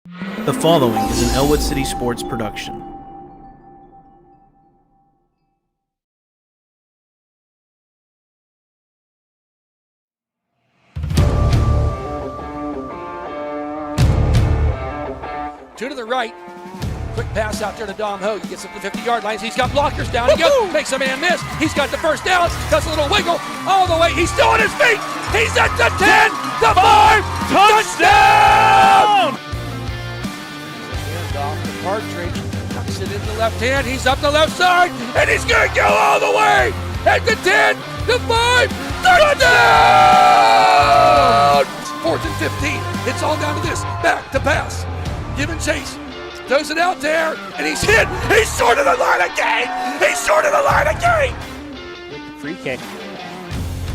The following is an Ellwood City Sports production. Two to the right. Quick pass out there to Dom Ho. He gets up to the 50-yard lines. He's got blockers down. He makes a man miss. He's got the first down. Does a little wiggle all the way. He's still on his feet. He's at the 10, the 5. Touchdown! Hands off the Partridge. Tucks it in the left hand. He's up the left side. And he's going to go all the way. At the 10, the 5. Touchdown! 4th and 15. It's all down to this. Back to pass. Give and chase. Throws it out there, and he's hit. He's short of the line again. He's short of the line again. With the free kick.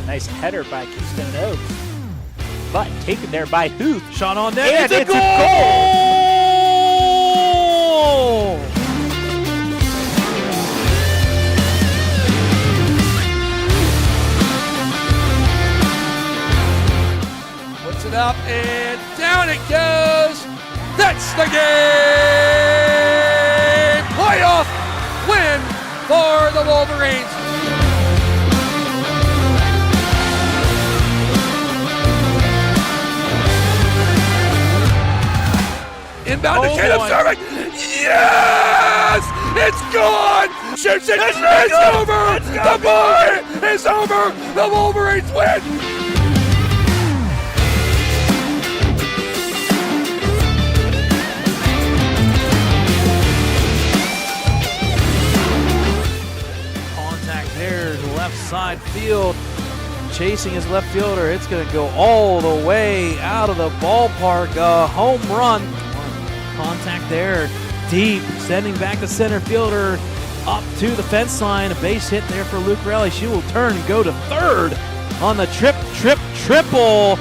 Nice header by Keystone Oaks. But taken there by Huth. Shot on net. And it's a goal! Puts it up, and down it goes. That's the game! Playoff win for the Wolverines. Inbound to Caleb serving. Yes! It's gone! Shoots it. It's over! The boy is over! The Wolverines win! Left side field, chasing his left fielder. It's going to go all the way out of the ballpark. A home run. Contact there, deep, sending back the center fielder up to the fence line. A base hit there for Luke Raleigh. She will turn and go to third on the triple.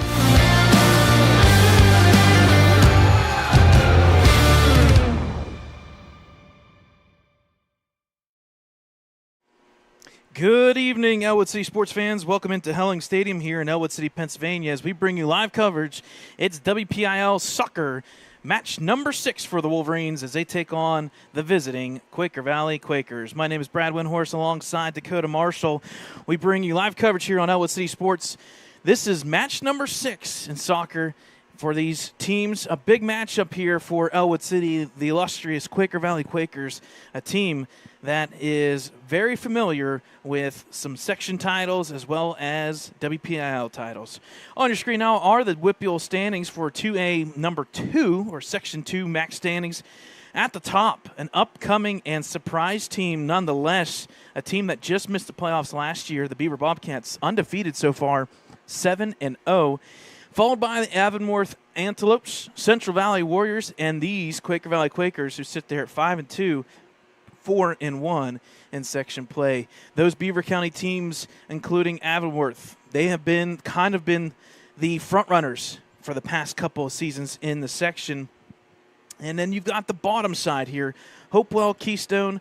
Good evening, Ellwood City sports fans. Welcome into Helling Stadium here in Ellwood City, Pennsylvania, as we bring you live coverage. It's WPIL Soccer, match number 6 for the Wolverines as they take on the visiting Quaker Valley Quakers. My name is Brad Windhorst alongside Dakota Marshall. We bring you live coverage here on Ellwood City Sports. This is match number 6 in soccer for these teams. A big matchup here for Ellwood City, the illustrious Quaker Valley Quakers, a team that is very familiar with some section titles as well as WPIL titles. On your screen now are the WPIL standings for 2A number 2, or Section 2 max standings. At the top, an upcoming and surprise team nonetheless, a team that just missed the playoffs last year, the Beaver Bobcats, undefeated so far, 7-0. Followed by the Avonworth Antelopes, Central Valley Warriors, and these Quaker Valley Quakers who sit there at 5-2, 4-1 in section play. Those Beaver County teams, including Avonworth, they have been the front runners for the past couple of seasons in the section. And then you've got the bottom side here: Hopewell, Keystone,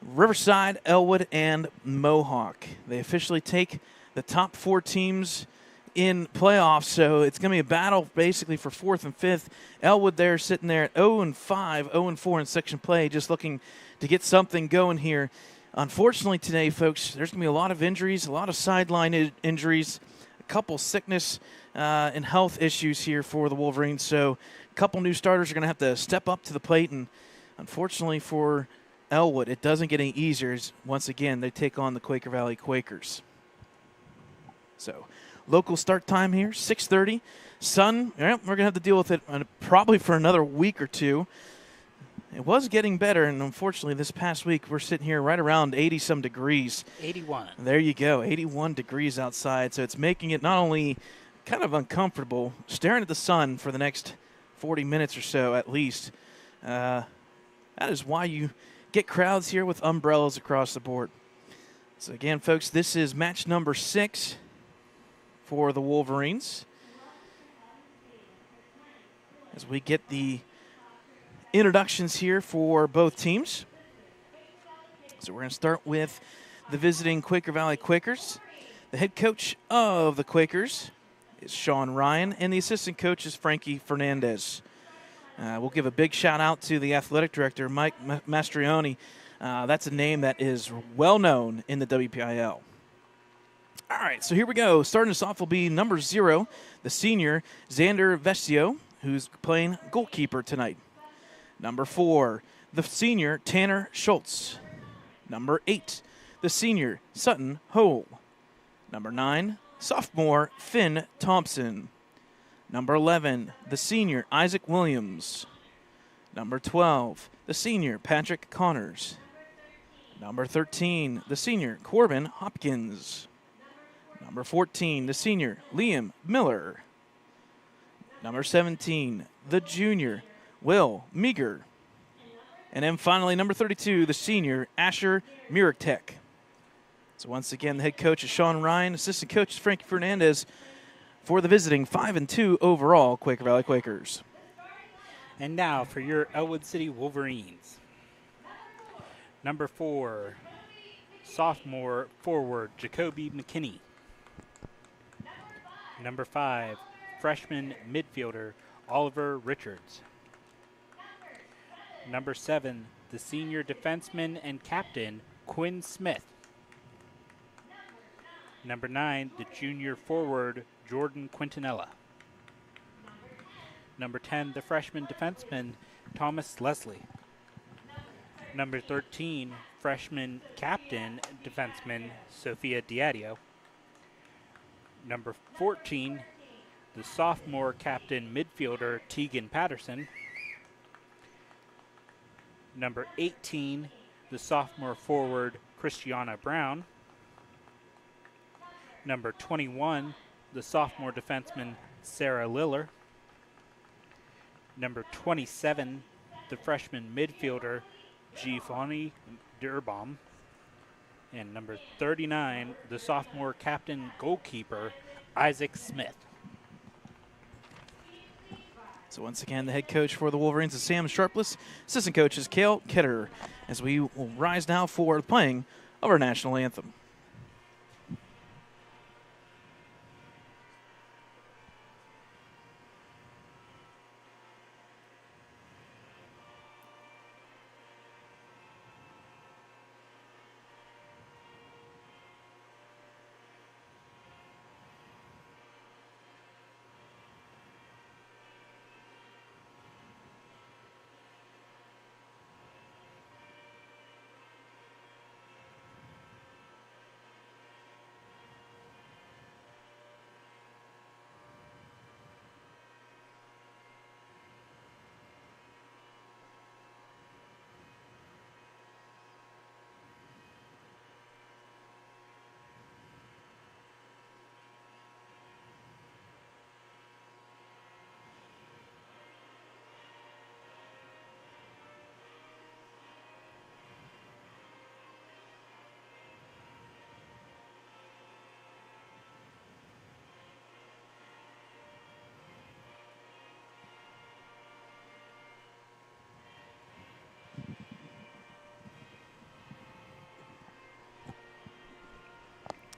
Riverside, Ellwood, and Mohawk. They officially take the top 4 teams in playoffs, so it's going to be a battle basically for 4th and 5th. Ellwood there sitting there at 0-5, 0-4 in section play, just looking to get something going here. Unfortunately today, folks, there's going to be a lot of injuries, a lot of sideline injuries, a couple sickness and health issues here for the Wolverines, so a couple new starters are going to have to step up to the plate, and unfortunately for Ellwood, it doesn't get any easier as, once again, they take on the Quaker Valley Quakers. So local start time here, 6:30. Sun, we're going to have to deal with it probably for another week or two. It was getting better, and unfortunately this past week we're sitting here right around 80-some degrees. 81. There you go, 81 degrees outside. So it's making it not only kind of uncomfortable, staring at the sun for the next 40 minutes or so at least. That is why you get crowds here with umbrellas across the board. So again, folks, this is match number 6 for the Wolverines, as we get the introductions here for both teams. So we're going to start with the visiting Quaker Valley Quakers. The head coach of the Quakers is Sean Ryan, and the assistant coach is Frankie Fernandez. We'll give a big shout out to the athletic director, Mike Mastrioni. That's a name that is well known in the WPIL. All right, so here we go. Starting us off will be number 0, the senior Xander Vestio, who's playing goalkeeper tonight. Number 4, the senior Tanner Schultz. Number 8, the senior Sutton Hole. Number 9, sophomore Finn Thompson. Number 11, the senior Isaac Williams. Number 12, the senior Patrick Connors. Number 13, the senior Corbin Hopkins. Number 14, the senior Liam Miller. Number 17, the junior Will Meager. And then finally, number 32, the senior Asher Muritek. So once again, the head coach is Sean Ryan, assistant coach is Frankie Fernandez for the visiting 5-2 overall Quaker Valley Quakers. And now for your Ellwood City Wolverines. Number 4, sophomore forward Jacoby McKinney. Number 5, freshman midfielder Oliver Richards. Number 7, the senior defenseman and captain Quinn Smith. Number 9, the junior forward Jordan Quintanilla. Number 10, the freshman defenseman Thomas Leslie. Number 13, freshman captain defenseman Sophia Diadio. Number 14, the sophomore captain midfielder Tegan Patterson. Number 18, the sophomore forward Christiana Brown. Number 21, the sophomore defenseman Sarah Liller. Number 27, the freshman midfielder Giovanni Durbaum. And number 39, the sophomore captain goalkeeper Isaac Smith. So once again, the head coach for the Wolverines is Sam Sharpless. Assistant coach is Cale Kidder, as we will rise now for the playing of our national anthem.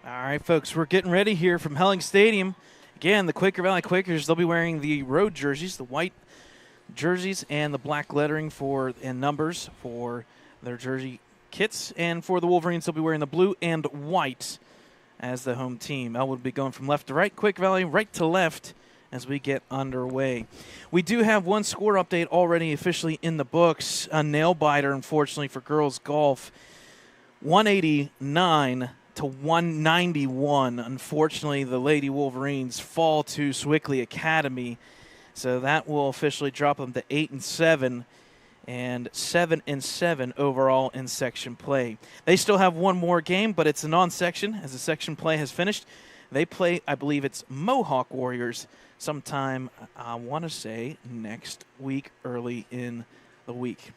All right, folks, we're getting ready here from Helling Stadium. Again, the Quaker Valley Quakers, they'll be wearing the road jerseys, the white jerseys and the black lettering and numbers for their jersey kits. And for the Wolverines, they'll be wearing the blue and white as the home team. Ellwood will be going from left to right, Quaker Valley right to left as we get underway. We do have one score update already officially in the books. A nail-biter, unfortunately, for girls golf. 189 to 191. Unfortunately, the Lady Wolverines fall to Swickley Academy, so that will officially drop them to 8-7 and 7-7 overall in section play. They still have one more game, but it's a non-section as the section play has finished. They play, I believe it's Mohawk Warriors sometime, I want to say, next week, early in the week.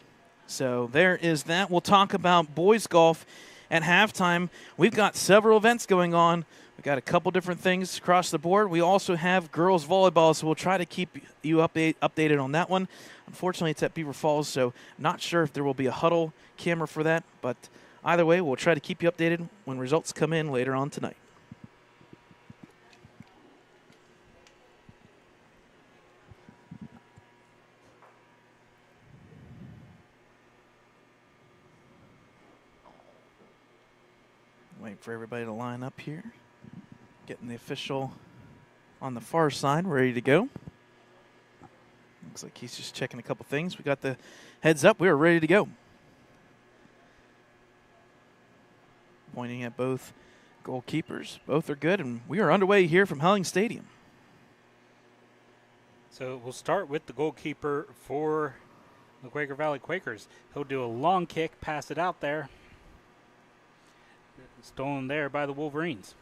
So there is that. We'll talk about boys golf at halftime. We've got several events going on. We've got a couple different things across the board. We also have girls volleyball, so we'll try to keep you updated on that one. Unfortunately, it's at Beaver Falls, so not sure if there will be a huddle camera for that, but either way, we'll try to keep you updated when results come in later on tonight. Wait for everybody to line up here. Getting the official on the far side ready to go. Looks like he's just checking a couple things. We got the heads up. We are ready to go. Pointing at both goalkeepers. Both are good, and we are underway here from Helling Stadium. So we'll start with the goalkeeper for the Quaker Valley Quakers. He'll do a long kick, pass it out there. Stolen there by the Wolverines.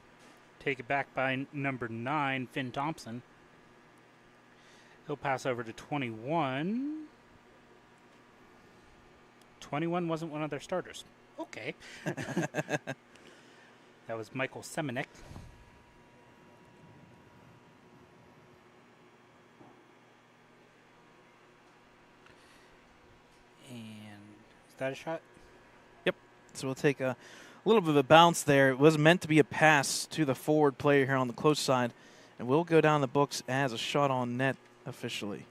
Take it back by number 9, Finn Thompson. He'll pass over to 21. 21 wasn't one of their starters. Okay. That was Michael Semenek. And is that a shot? Yep. So we'll take a little bit of a bounce there. It was meant to be a pass to the forward player here on the close side, and will go down the books as a shot on net officially.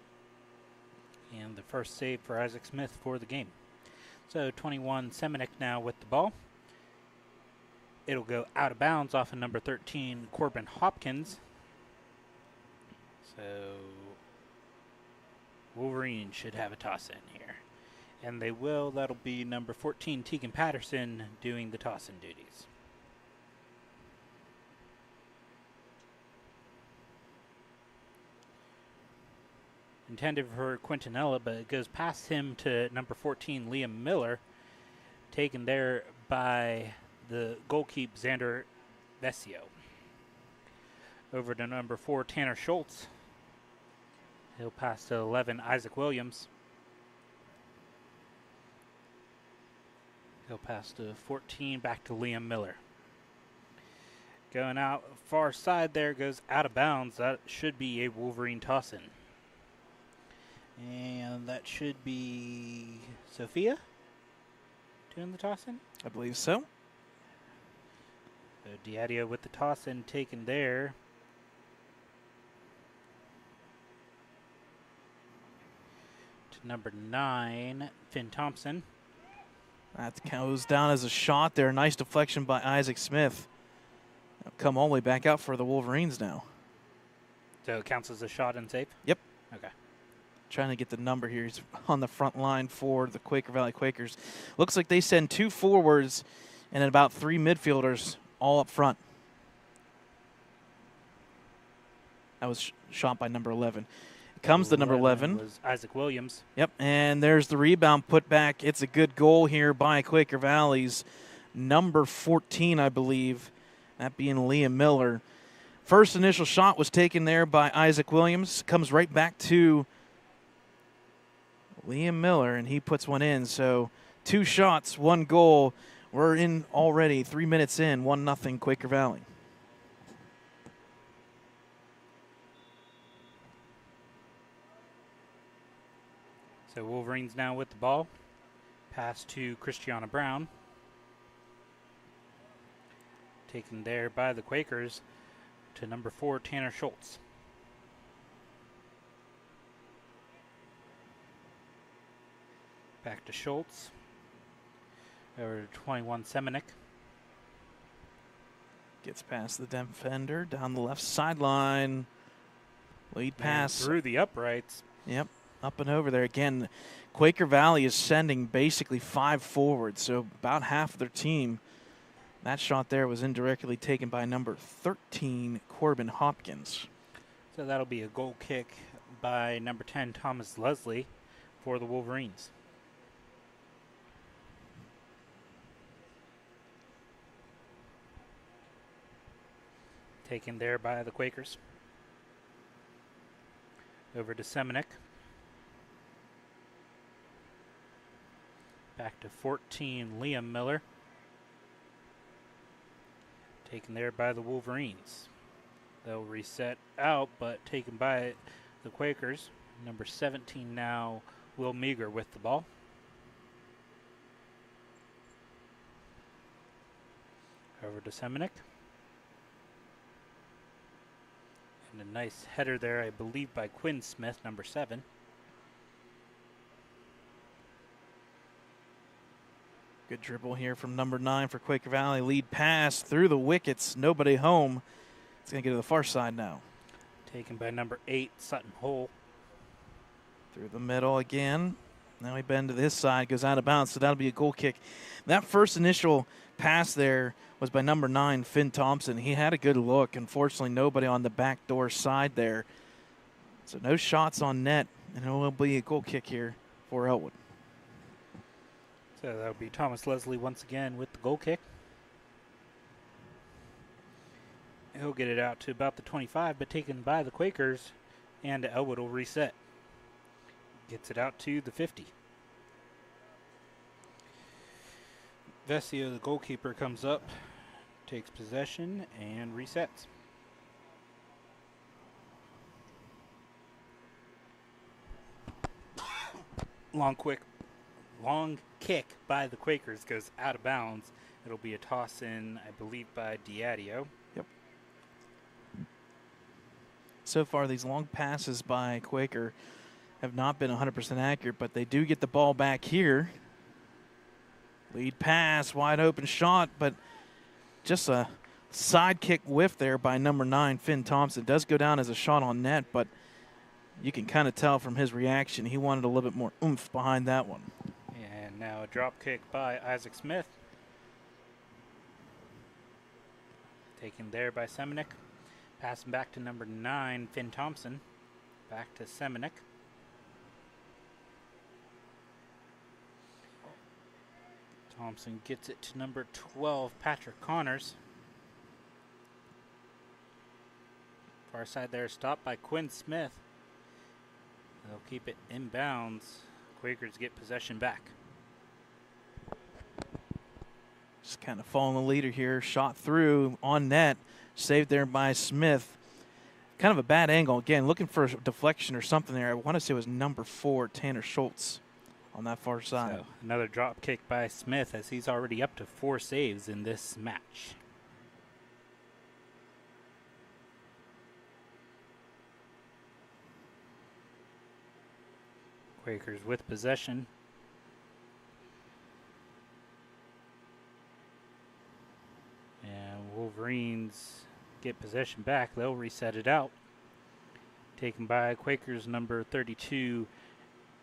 And the first save for Isaac Smith for the game. So 21, Semenek now with the ball. It'll go out of bounds off of number 13, Corbin Hopkins. So Wolverine should have a toss in here. And they will. That'll be number 14, Tegan Patterson, doing the toss-in duties. Intended for Quintanilla, but it goes past him to number 14, Liam Miller. Taken there by the goalkeeper, Xander Vesio. Over to number 4, Tanner Schultz. He'll pass to 11, Isaac Williams. He'll pass to 14, back to Liam Miller. Going out far side there, goes out of bounds. That should be a Wolverine toss-in. And that should be Sophia doing the toss-in? I believe so. So Diadio with the toss-in taken there. To number 9, Finn Thompson. That goes down as a shot there. Nice deflection by Isaac Smith. They'll come all the way back out for the Wolverines now. So it counts as a shot and save? Yep. Okay. Trying to get the number here. He's on the front line for the Quaker Valley Quakers. Looks like they send 2 forwards and then about 3 midfielders all up front. That was shot by number 11. Comes the number 11. Was Isaac Williams. Yep, and there's the rebound put back. It's a good goal here by Quaker Valley's number 14, I believe, that being Liam Miller. First initial shot was taken there by Isaac Williams. Comes right back to Liam Miller, and he puts one in. So 2 shots, 1 goal. We're in already 3 minutes in, 1-0 Quaker Valley. So Wolverines now with the ball. Pass to Christiana Brown. Taken there by the Quakers to number 4, Tanner Schultz. Back to Schultz. Over to 21, Semenek. Gets past the defender down the left sideline. Lead pass. Through the uprights. Yep, up and over there. Again, Quaker Valley is sending basically 5 forwards, so about half of their team. That shot there was indirectly taken by number 13, Corbin Hopkins. So that'll be a goal kick by number 10, Thomas Leslie, for the Wolverines. Taken there by the Quakers. Over to Semenek. Back to 14, Liam Miller. Taken there by the Wolverines. They'll reset out, but taken by the Quakers. Number 17 now, Will Meager with the ball. Over to Semenek. And a nice header there, I believe, by Quinn Smith, number 7. Good dribble here from number 9 for Quaker Valley. Lead pass through the wickets. Nobody home. It's going to get to the far side now. Taken by number 8, Sutton Hole. Through the middle again. Now he bend to this side, goes out of bounds, so that'll be a goal kick. That first initial pass there was by number 9, Finn Thompson. He had a good look. Unfortunately, nobody on the back door side there. So no shots on net, and it will be a goal kick here for Ellwood. So that would be Thomas Leslie once again with the goal kick. He'll get it out to about the 25, but taken by the Quakers, and Ellwood will reset. Gets it out to the 50. Vesio, the goalkeeper, comes up, takes possession, and resets. Long kick by the Quakers goes out of bounds. It'll be a toss in, I believe, by Diadio. Yep. So far, these long passes by Quaker have not been 100% accurate, but they do get the ball back here. Lead pass, wide open shot, but just a side kick whiff there by number 9, Finn Thompson. It does go down as a shot on net, but you can kind of tell from his reaction he wanted a little bit more oomph behind that one. And now a drop kick by Isaac Smith. Taken there by Semenik. Passing back to number 9, Finn Thompson. Back to Semenik. Thompson gets it to number 12, Patrick Connors. Far side there, stopped by Quinn Smith. They'll keep it inbounds. Quakers get possession back. Just kind of following the leader here. Shot through on net. Saved there by Smith. Kind of a bad angle. Again, looking for a deflection or something there. I want to say it was number 4, Tanner Schultz, on that far side. So another drop kick by Smith as he's already up to 4 saves in this match. Quakers with possession. And Wolverines get possession back. They'll reset it out. Taken by Quakers number 32,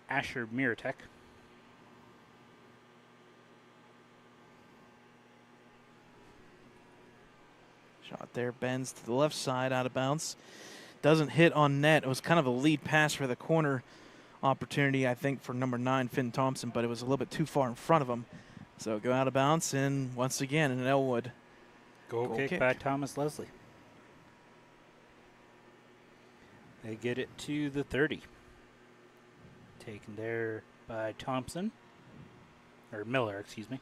Asher Miratek. Shot there, bends to the left side, out of bounds. Doesn't hit on net. It was kind of a lead pass for the corner opportunity, I think, for number 9, Finn Thompson, but it was a little bit too far in front of him. So go out of bounds, and once again, an Ellwood Goal kick by Thomas Leslie. They get it to the 30. Taken there by Thompson. Or Miller, excuse me.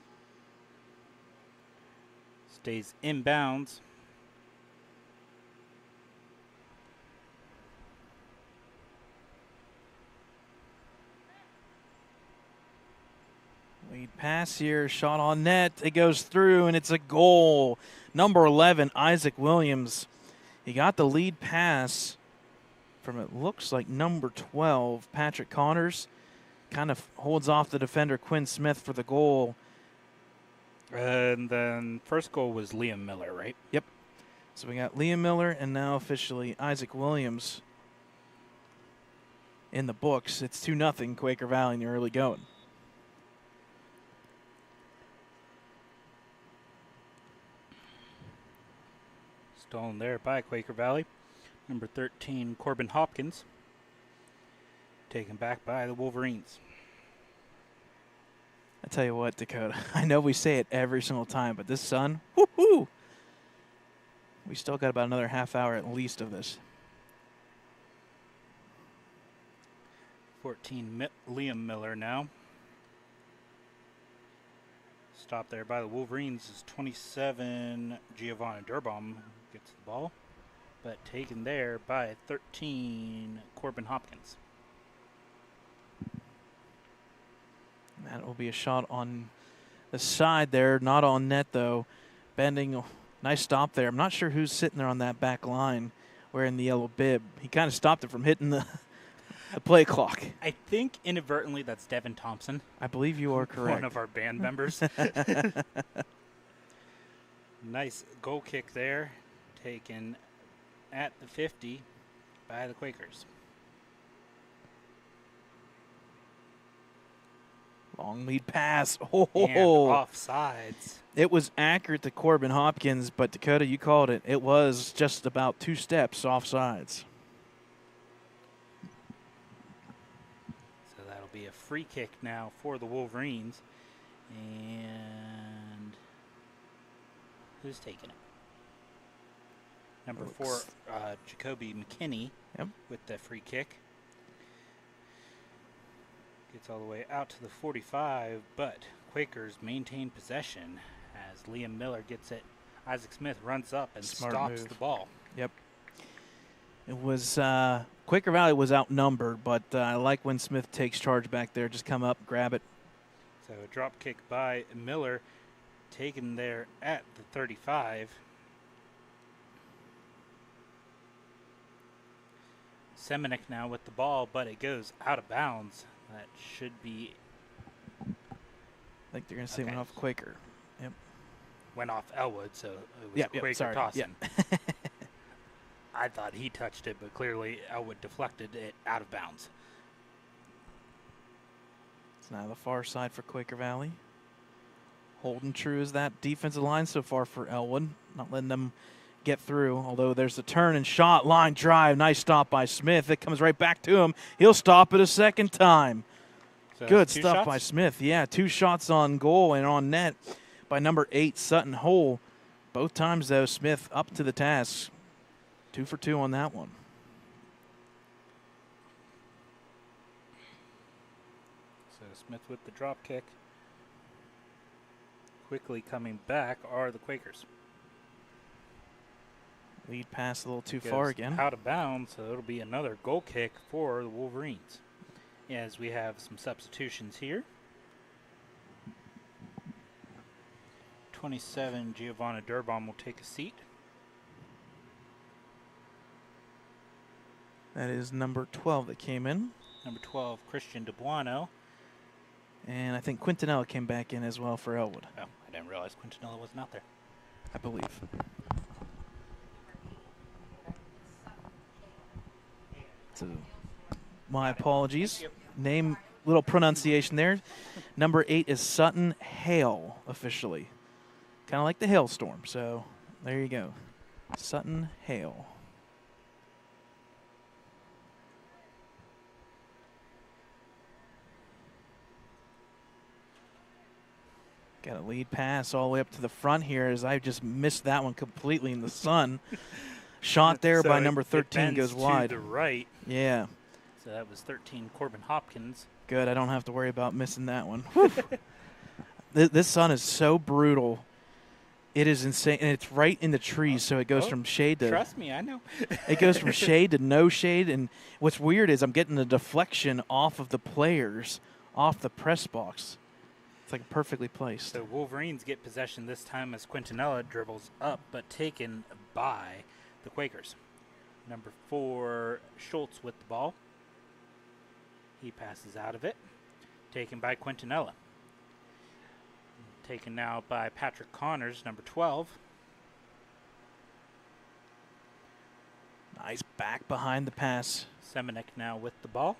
Stays inbounds. Lead pass here, shot on net. It goes through, and it's a goal. Number 11, Isaac Williams. He got the lead pass from, it looks like, number 12, Patrick Connors. Kind of holds off the defender, Quinn Smith, for the goal. And then first goal was Liam Miller, right? Yep. So we got Liam Miller and now officially Isaac Williams in the books. It's 2-0 Quaker Valley in the early going. Stolen there by Quaker Valley. Number 13, Corbin Hopkins. Taken back by the Wolverines. I tell you what, Dakota, I know we say it every single time, but this sun, whoo-hoo! We still got about another half hour at least of this. 14, Liam Miller now. Stopped there by the Wolverines is 27, Giovanni Durbaum gets the ball, but taken there by 13, Corbin Hopkins. That will be a shot on the side there, not on net though. Bending, nice stop there. I'm not sure who's sitting there on that back line wearing the yellow bib. He kind of stopped it from hitting the a play clock. I think inadvertently that's Devin Thompson, I believe you are correct. one of our band members. Nice goal kick there, taken at the 50 by the Quakers. Long lead pass. And offsides. It was accurate to Corbin Hopkins, but Dakota, you called it. It was just about 2 steps offsides. So that'll be a free kick now for the Wolverines. And who's taking it? Number 4, Jacoby McKinney with the free kick. Gets all the way out to the 45, but Quakers maintain possession as Liam Miller gets it. Isaac Smith runs up and stops the ball. Yep. It was Quaker Valley was outnumbered, but I like when Smith takes charge back there. Just come up, grab it. So a drop kick by Miller, taken there at the 35. Semenuk now with the ball, but it goes out of bounds. That should be. I think they're going to say went off Quaker. Yep. Went off Ellwood, so it was Quaker tossing. Yep. I thought he touched it, but clearly Ellwood deflected it out of bounds. It's now the far side for Quaker Valley. Holding true as that defensive line so far for Ellwood. Not letting them get through, although there's a turn and shot, line drive. Nice stop by Smith. It comes right back to him. He'll stop it a second time. So good stuff by Smith. Yeah, 2 shots on goal and on net by number 8, Sutton Hole. Both times, though, Smith up to the task. 2 for 2 on that one. So Smith with the drop kick. Quickly coming back are the Quakers. Lead pass a little too far again. Out of bounds, so it'll be another goal kick for the Wolverines. As we have some substitutions here. 27, Giovanna Durbaum will take a seat. That is number 12 that came in. Number 12, Christian DeBuano. And I think Quintanilla came back in as well for Ellwood. Oh, I didn't realize Quintanilla wasn't out there. I believe. So, my apologies. Name, little pronunciation there. Number 8 is Sutton Hale, officially. Kind of like the hailstorm. So, there you go. Sutton Hale. Got a lead pass all the way up to the front here as I just missed that one completely in the sun. Shot there by number 13 goes wide. To the right. Yeah. So that was 13, Corbin Hopkins. Good. I don't have to worry about missing that one. This sun is so brutal. It is insane. And it's right in the trees, so it goes from shade to... Trust me, I know. It goes from shade to no shade. And what's weird is I'm getting the deflection off of the players, off the press box. It's like perfectly placed. So Wolverines get possession this time as Quintanilla dribbles up, but taken by the Quakers. Number 4, Schultz with the ball. He passes out of it. Taken by Quintanilla. Taken now by Patrick Connors, number 12. Nice back behind the pass. Semenuk now with the ball.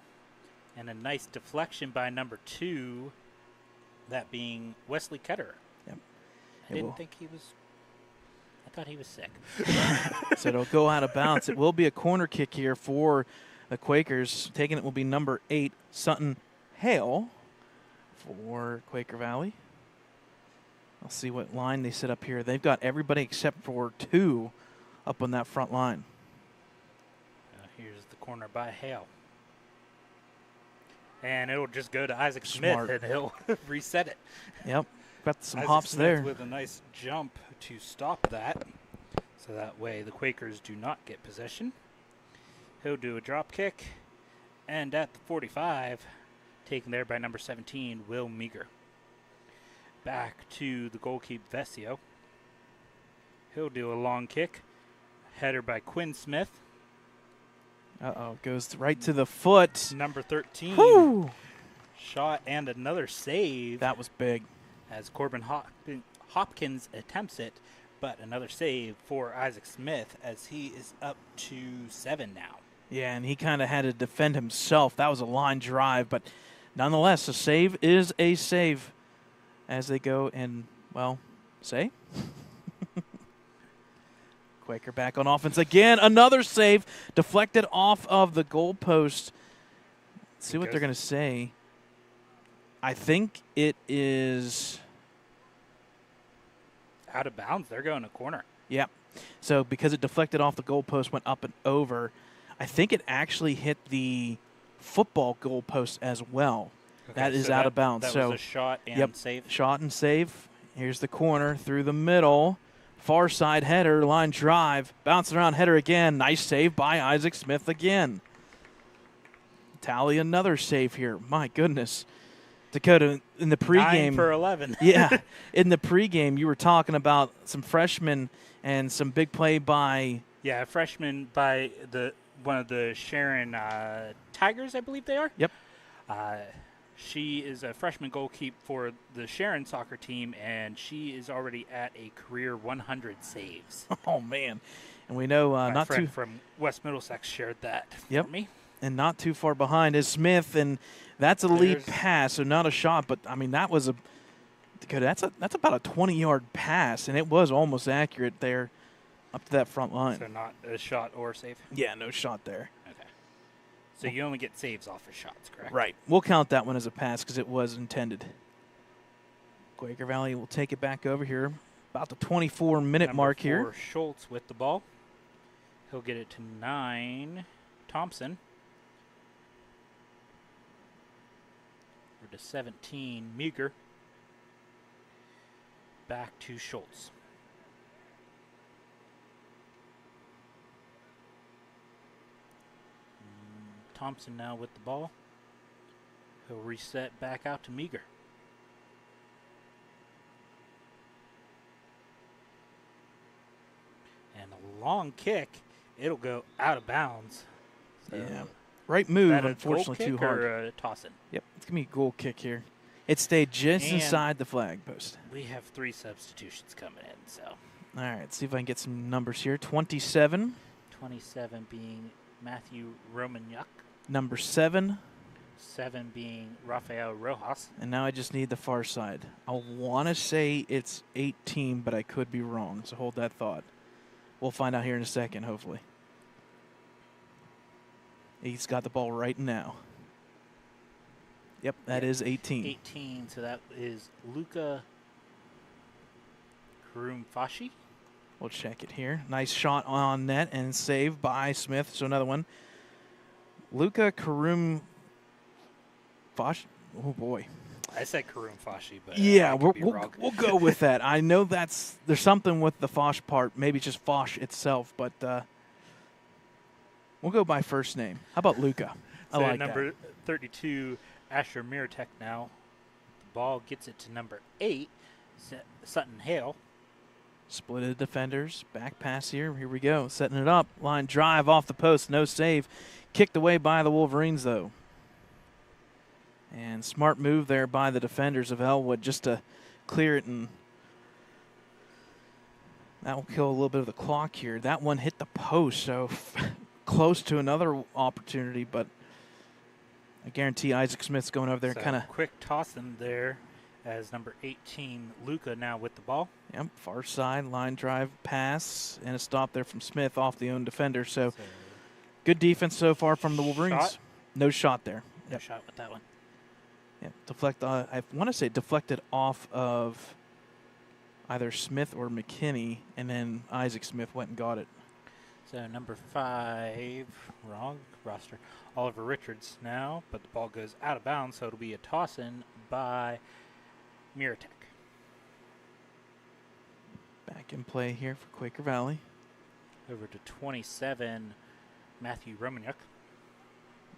And a nice deflection by number 2, that being Wesley Ketterer. Yep. I didn't think he was... I thought he was sick. So it'll go out of bounds. It will be a corner kick here for the Quakers. Taking it will be number 8, Sutton Hale for Quaker Valley. I'll see what line they set up here. They've got everybody except for 2 up on that front line. Here's the corner by Hale. And it'll just go to Isaac Smith, and he'll reset it. Yep, got some Isaac hops Smith there. With a nice jump to stop that. So that way the Quakers do not get possession. He'll do a drop kick. And at the 45, taken there by number 17, Will Meager. Back to the goalkeeper, Vesio. He'll do a long kick. Header by Quinn Smith. Uh-oh, goes right to the foot. Number 13. Whew. Shot and another save. That was big. As Corbin Hopkins attempts it, but another save for Isaac Smith as he is up to 7 now. Yeah, and he kind of had to defend himself. That was a line drive, but nonetheless, a save is a save as they go and, well, say. Quaker back on offense again. Another save deflected off of the goalpost. Let's see what they're going to say. I think it is out of bounds. They're going to corner. Yep. So because it deflected off the goalpost, went up and over, I think it actually hit the football goalpost as well. Okay, that is out of bounds. That was a shot and save. Shot and save. Here's the corner through the middle. Far side header, line drive. Bouncing around header again. Nice save by Isaac Smith again. Tally another save here. My goodness. Dakota, in the pregame. 9 for 11. Yeah. In the pregame, you were talking about some freshmen and some big play by. Yeah, a freshman by one of the Sharon Tigers, I believe they are. Yep. She is a freshman goalkeeper for the Sharon soccer team, and she is already at a career 100 saves. Oh, man. And we know My friend from West Middlesex shared that for me. And not too far behind is Smith, and that's a lead pass, so not a shot. But, I mean, that's about a 20-yard pass, and it was almost accurate there up to that front line. So not a shot or save? Yeah, no shot there. Okay. So you only get saves off of shots, correct? Right. We'll count that one as a pass because it was intended. Quaker Valley will take it back over here. About the 24-minute mark here. Number 4, Schultz with the ball. He'll get it to 9, Thompson. To 17, Meager. Back to Schultz. Thompson now with the ball. He'll reset back out to Meager. And a long kick. It'll go out of bounds. So yeah. Right move, unfortunately too hard. Or a toss-in? Yep, it's going to be a goal kick here. It stayed just inside the flag post. We have 3 substitutions coming in, so. All right, see if I can get some numbers here. 27. 27 being Matthew Romaniuk. Number 7. 7 being Rafael Rojas. And now I just need the far side. I want to say it's 18, but I could be wrong, so hold that thought. We'll find out here in a second, hopefully. He's got the ball right now. Yep, that is 18. 18, so that is Luca Karumfashi. We'll check it here. Nice shot on net and saved by Smith. So another one. Luca Karumfashi. Oh, boy. I said Karumfashi, but yeah, we'll go with that. I know there's something with the Fosh part. Maybe it's just Fosh itself, but we'll go by first name. How about Luca? I like number 32, Asher Miratek now. The ball gets it to number 8, Sutton Hale. Splitted defenders. Back pass here. Here we go. Setting it up. Line drive off the post. No save. Kicked away by the Wolverines, though. And smart move there by the defenders of Ellwood just to clear it, and that will kill a little bit of the clock here. That one hit the post, so close to another opportunity, but I guarantee Isaac Smith's going over there and kind of quick toss in there as number 18, Luca, now with the ball. Yep, far side, line drive, pass, and a stop there from Smith off the own defender. So good defense so far from the Wolverines. Shot? No shot there. No shot with that one. Yeah, deflect. I want to say deflected off of either Smith or McKinney, and then Isaac Smith went and got it. So number 5, wrong roster, Oliver Richards now, but the ball goes out of bounds, so it'll be a toss-in by Miratek. Back in play here for Quaker Valley. Over to 27, Matthew Romaniuk.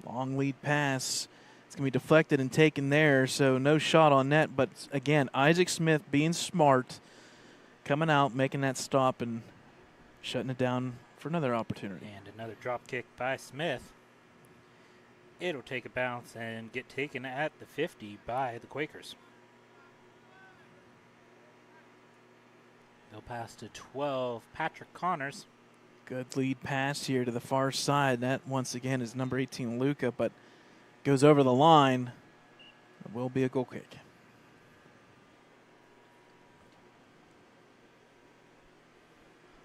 Long lead pass. It's going to be deflected and taken there, so no shot on net. But, again, Isaac Smith being smart, coming out, making that stop, and shutting it down for another opportunity. And another drop kick by Smith. It'll take a bounce and get taken at the 50 by the Quakers. They'll pass to 12, Patrick Connors. Good lead pass here to the far side. That, once again, is number 18, Luca, but goes over the line. It will be a goal kick.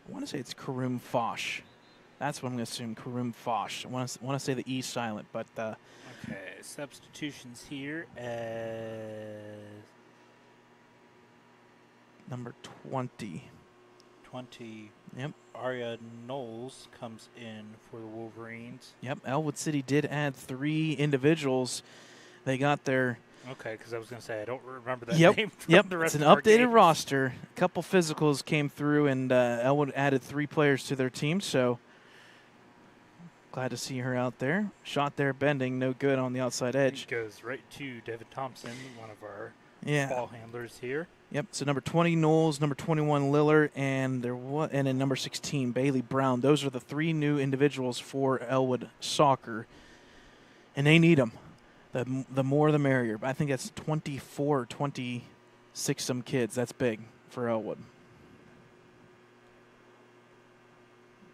I want to say it's Karoom Fosh. That's what I'm going to assume, Karoom Fosh. I want to say the E silent, but... Okay, substitutions here as... Number 20. 20. Yep. Arya Knowles comes in for the Wolverines. Yep, Ellwood City did add 3 individuals. They got their... Okay, because I was going to say, I don't remember that name from Yep, the rest it's of an our updated games. roster. A couple physicals came through, and Ellwood added 3 players to their team, so glad to see her out there. Shot there, bending, no good on the outside edge. It goes right to Devin Thompson, one of our Yeah. ball handlers here. Yep, so number 20, Knowles, number 21, Lillard, and then number 16, Bailey Brown. Those are the 3 new individuals for Ellwood soccer, and they need them. The more the merrier. I think that's 24, 26 some kids. That's big for Ellwood.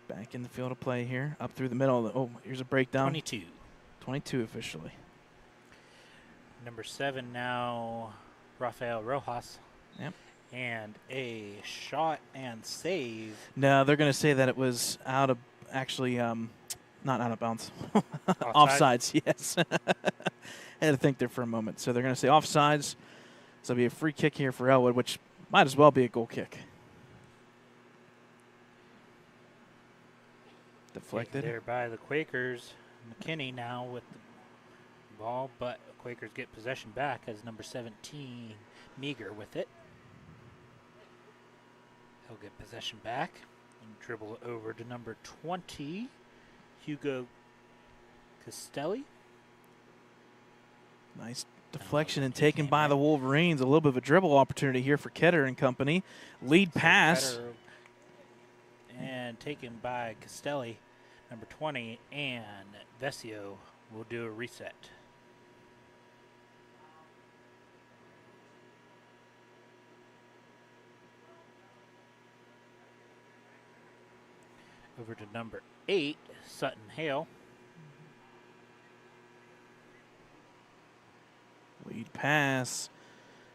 Back in the field of play here, up through the middle. Oh, here's a breakdown. 22. 22 officially. Number 7 now, Rafael Rojas. Yep. And a shot and save. No, they're going to say that it was out of, actually, not out of bounds. Offsides, yes. I had to think there for a moment. So they're going to say offsides. So it'll be a free kick here for Ellwood, which might as well be a goal kick. Deflected. Taken there by the Quakers. McKinney now with the ball, but the Quakers get possession back as number 17, Meager, with it. He'll get possession back and dribble it over to number 20, Hugo Castelli. Nice deflection and taken by the Wolverines. A little bit of a dribble opportunity here for Ketter and company. Lead pass. And taken by Castelli, number 20, and Vesio will do a reset. Over to number 8, Sutton Hale. Lead pass.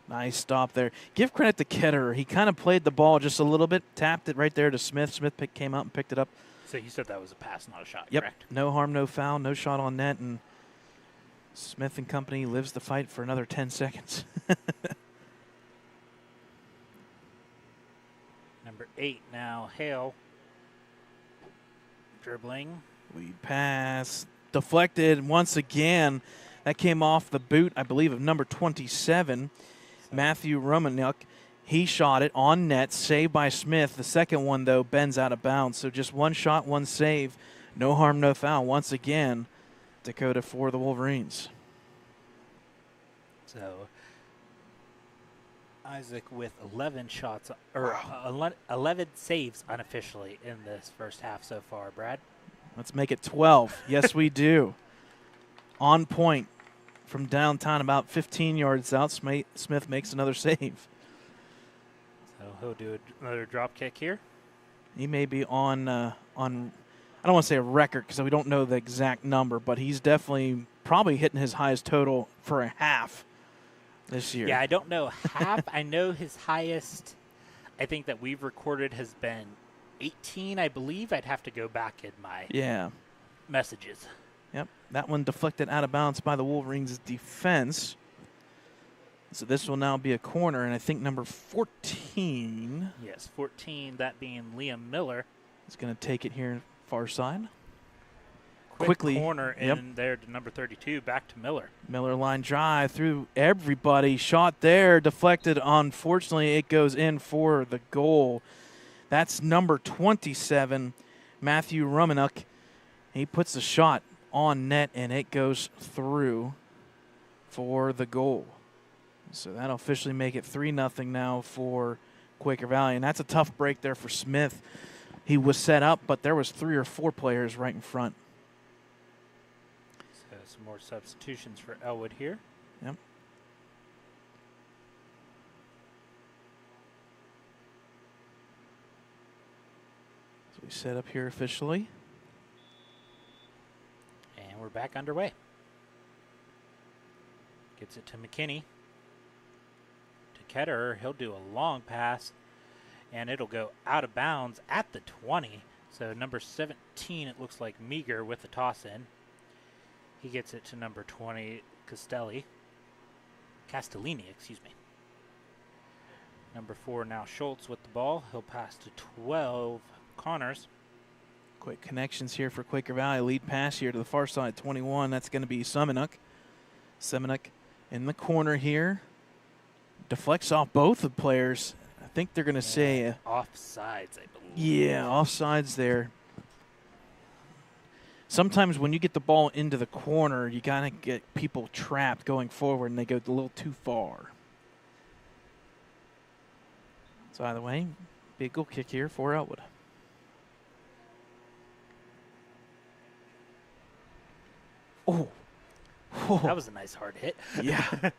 Nice stop there. Give credit to Ketterer. He kind of played the ball just a little bit, tapped it right there to Smith. Smith came out and picked it up. So you said that was a pass, not a shot, Yep. correct? No harm, no foul, no shot on net, and Smith and company lives the fight for another 10 seconds. Number 8 now, Hale. Dribbling. Lead pass. Deflected once again. That came off the boot, I believe, of number 27, Matthew Romanuk. He shot it on net, saved by Smith. The second one, though, bends out of bounds. So just one shot, one save. No harm, no foul. Once again, Dakota for the Wolverines. So Isaac with 11 shots, or 11 saves unofficially in this first half so far, Brad. Let's make it 12. Yes, we do. On point from downtown, about 15 yards out. Smith makes another save. So he'll do another drop kick here. He may be on I don't want to say a record because we don't know the exact number, but he's definitely probably hitting his highest total for a half this year. Yeah, I don't know half. I know his highest, I think that we've recorded has been 18, I believe. I'd have to go back in my messages. Yep, that one deflected out of bounds by the Wolverines' defense. So this will now be a corner, and I think number 14. Yes, 14, that being Liam Miller. Is going to take it here far side. Quickly corner in there to number 32, back to Miller. Miller line drive through everybody. Shot there, deflected. Unfortunately, it goes in for the goal. That's number 27, Matthew Romanuk. He puts the shot on net, and it goes through for the goal. So that'll officially make it 3-0 now for Quaker Valley, and that's a tough break there for Smith. he was set up, but there was 3 or 4 players right in front. So some more substitutions for Ellwood here. Yep. So we set up here officially. And we're back underway. Gets it to McKinney. To Ketterer. He'll do a long pass, and it'll go out of bounds at the 20. So number 17, it looks like Meager with the toss in. He gets it to number 20, Castellini, excuse me. Number 4 now Schultz with the ball. He'll pass to 12, Connors. Quick connections here for Quaker Valley. Lead pass here to the far side, 21. That's going to be Semenuk. Semenuk in the corner here. Deflects off both the players. I think they're going to say offsides, I believe. Yeah, offsides there. Sometimes when you get the ball into the corner, you got to get people trapped going forward, and they go a little too far. So either way, big goal kick here for Ellwood. Oh. That was a nice hard hit. Yeah.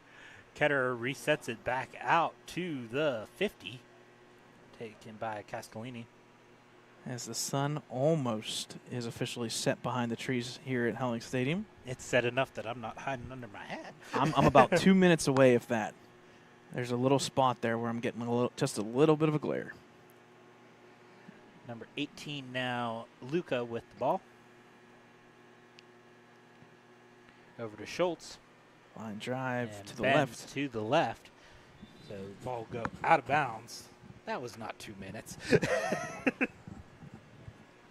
Ketterer resets it back out to the 50. Taken by Castellini. As the sun almost is officially set behind the trees here at Helling Stadium. It's set enough that I'm not hiding under my hat. I'm about 2 minutes away, if that. There's a little spot there where I'm getting just a little bit of a glare. Number 18 now, Luca with the ball. Over to Schultz. Line drive and to the bends left. To the left. So ball go out of bounds. That was not 2 minutes.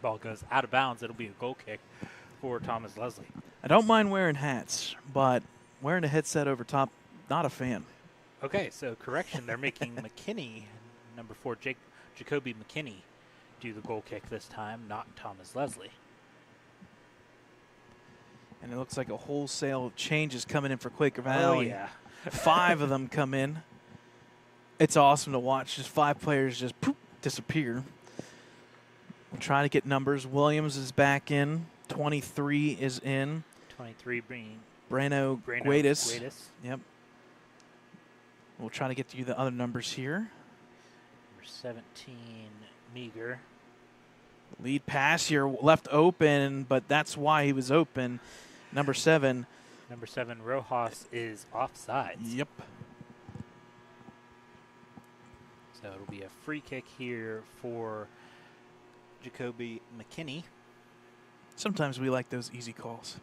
Ball goes out of bounds. It'll be a goal kick for Thomas Leslie. I don't mind wearing hats, but wearing a headset over top, not a fan. Okay, so correction. They're making McKinney, number 4, Jacoby McKinney, do the goal kick this time, not Thomas Leslie. And it looks like a wholesale change is coming in for Quaker Valley. Oh, yeah. 5 of them come in. It's awesome to watch. Just 5 players just poof, disappear. We'll try to get numbers. Williams is back in. 23 is in. 23 bringing Brano Guedes. Yep. We'll try to get you the other numbers here. Number 17, Meager. Lead pass here left open, but that's why he was open. Number 7. Number 7, Rojas, is offsides. Yep. So it'll be a free kick here for Jacoby McKinney. Sometimes we like those easy calls.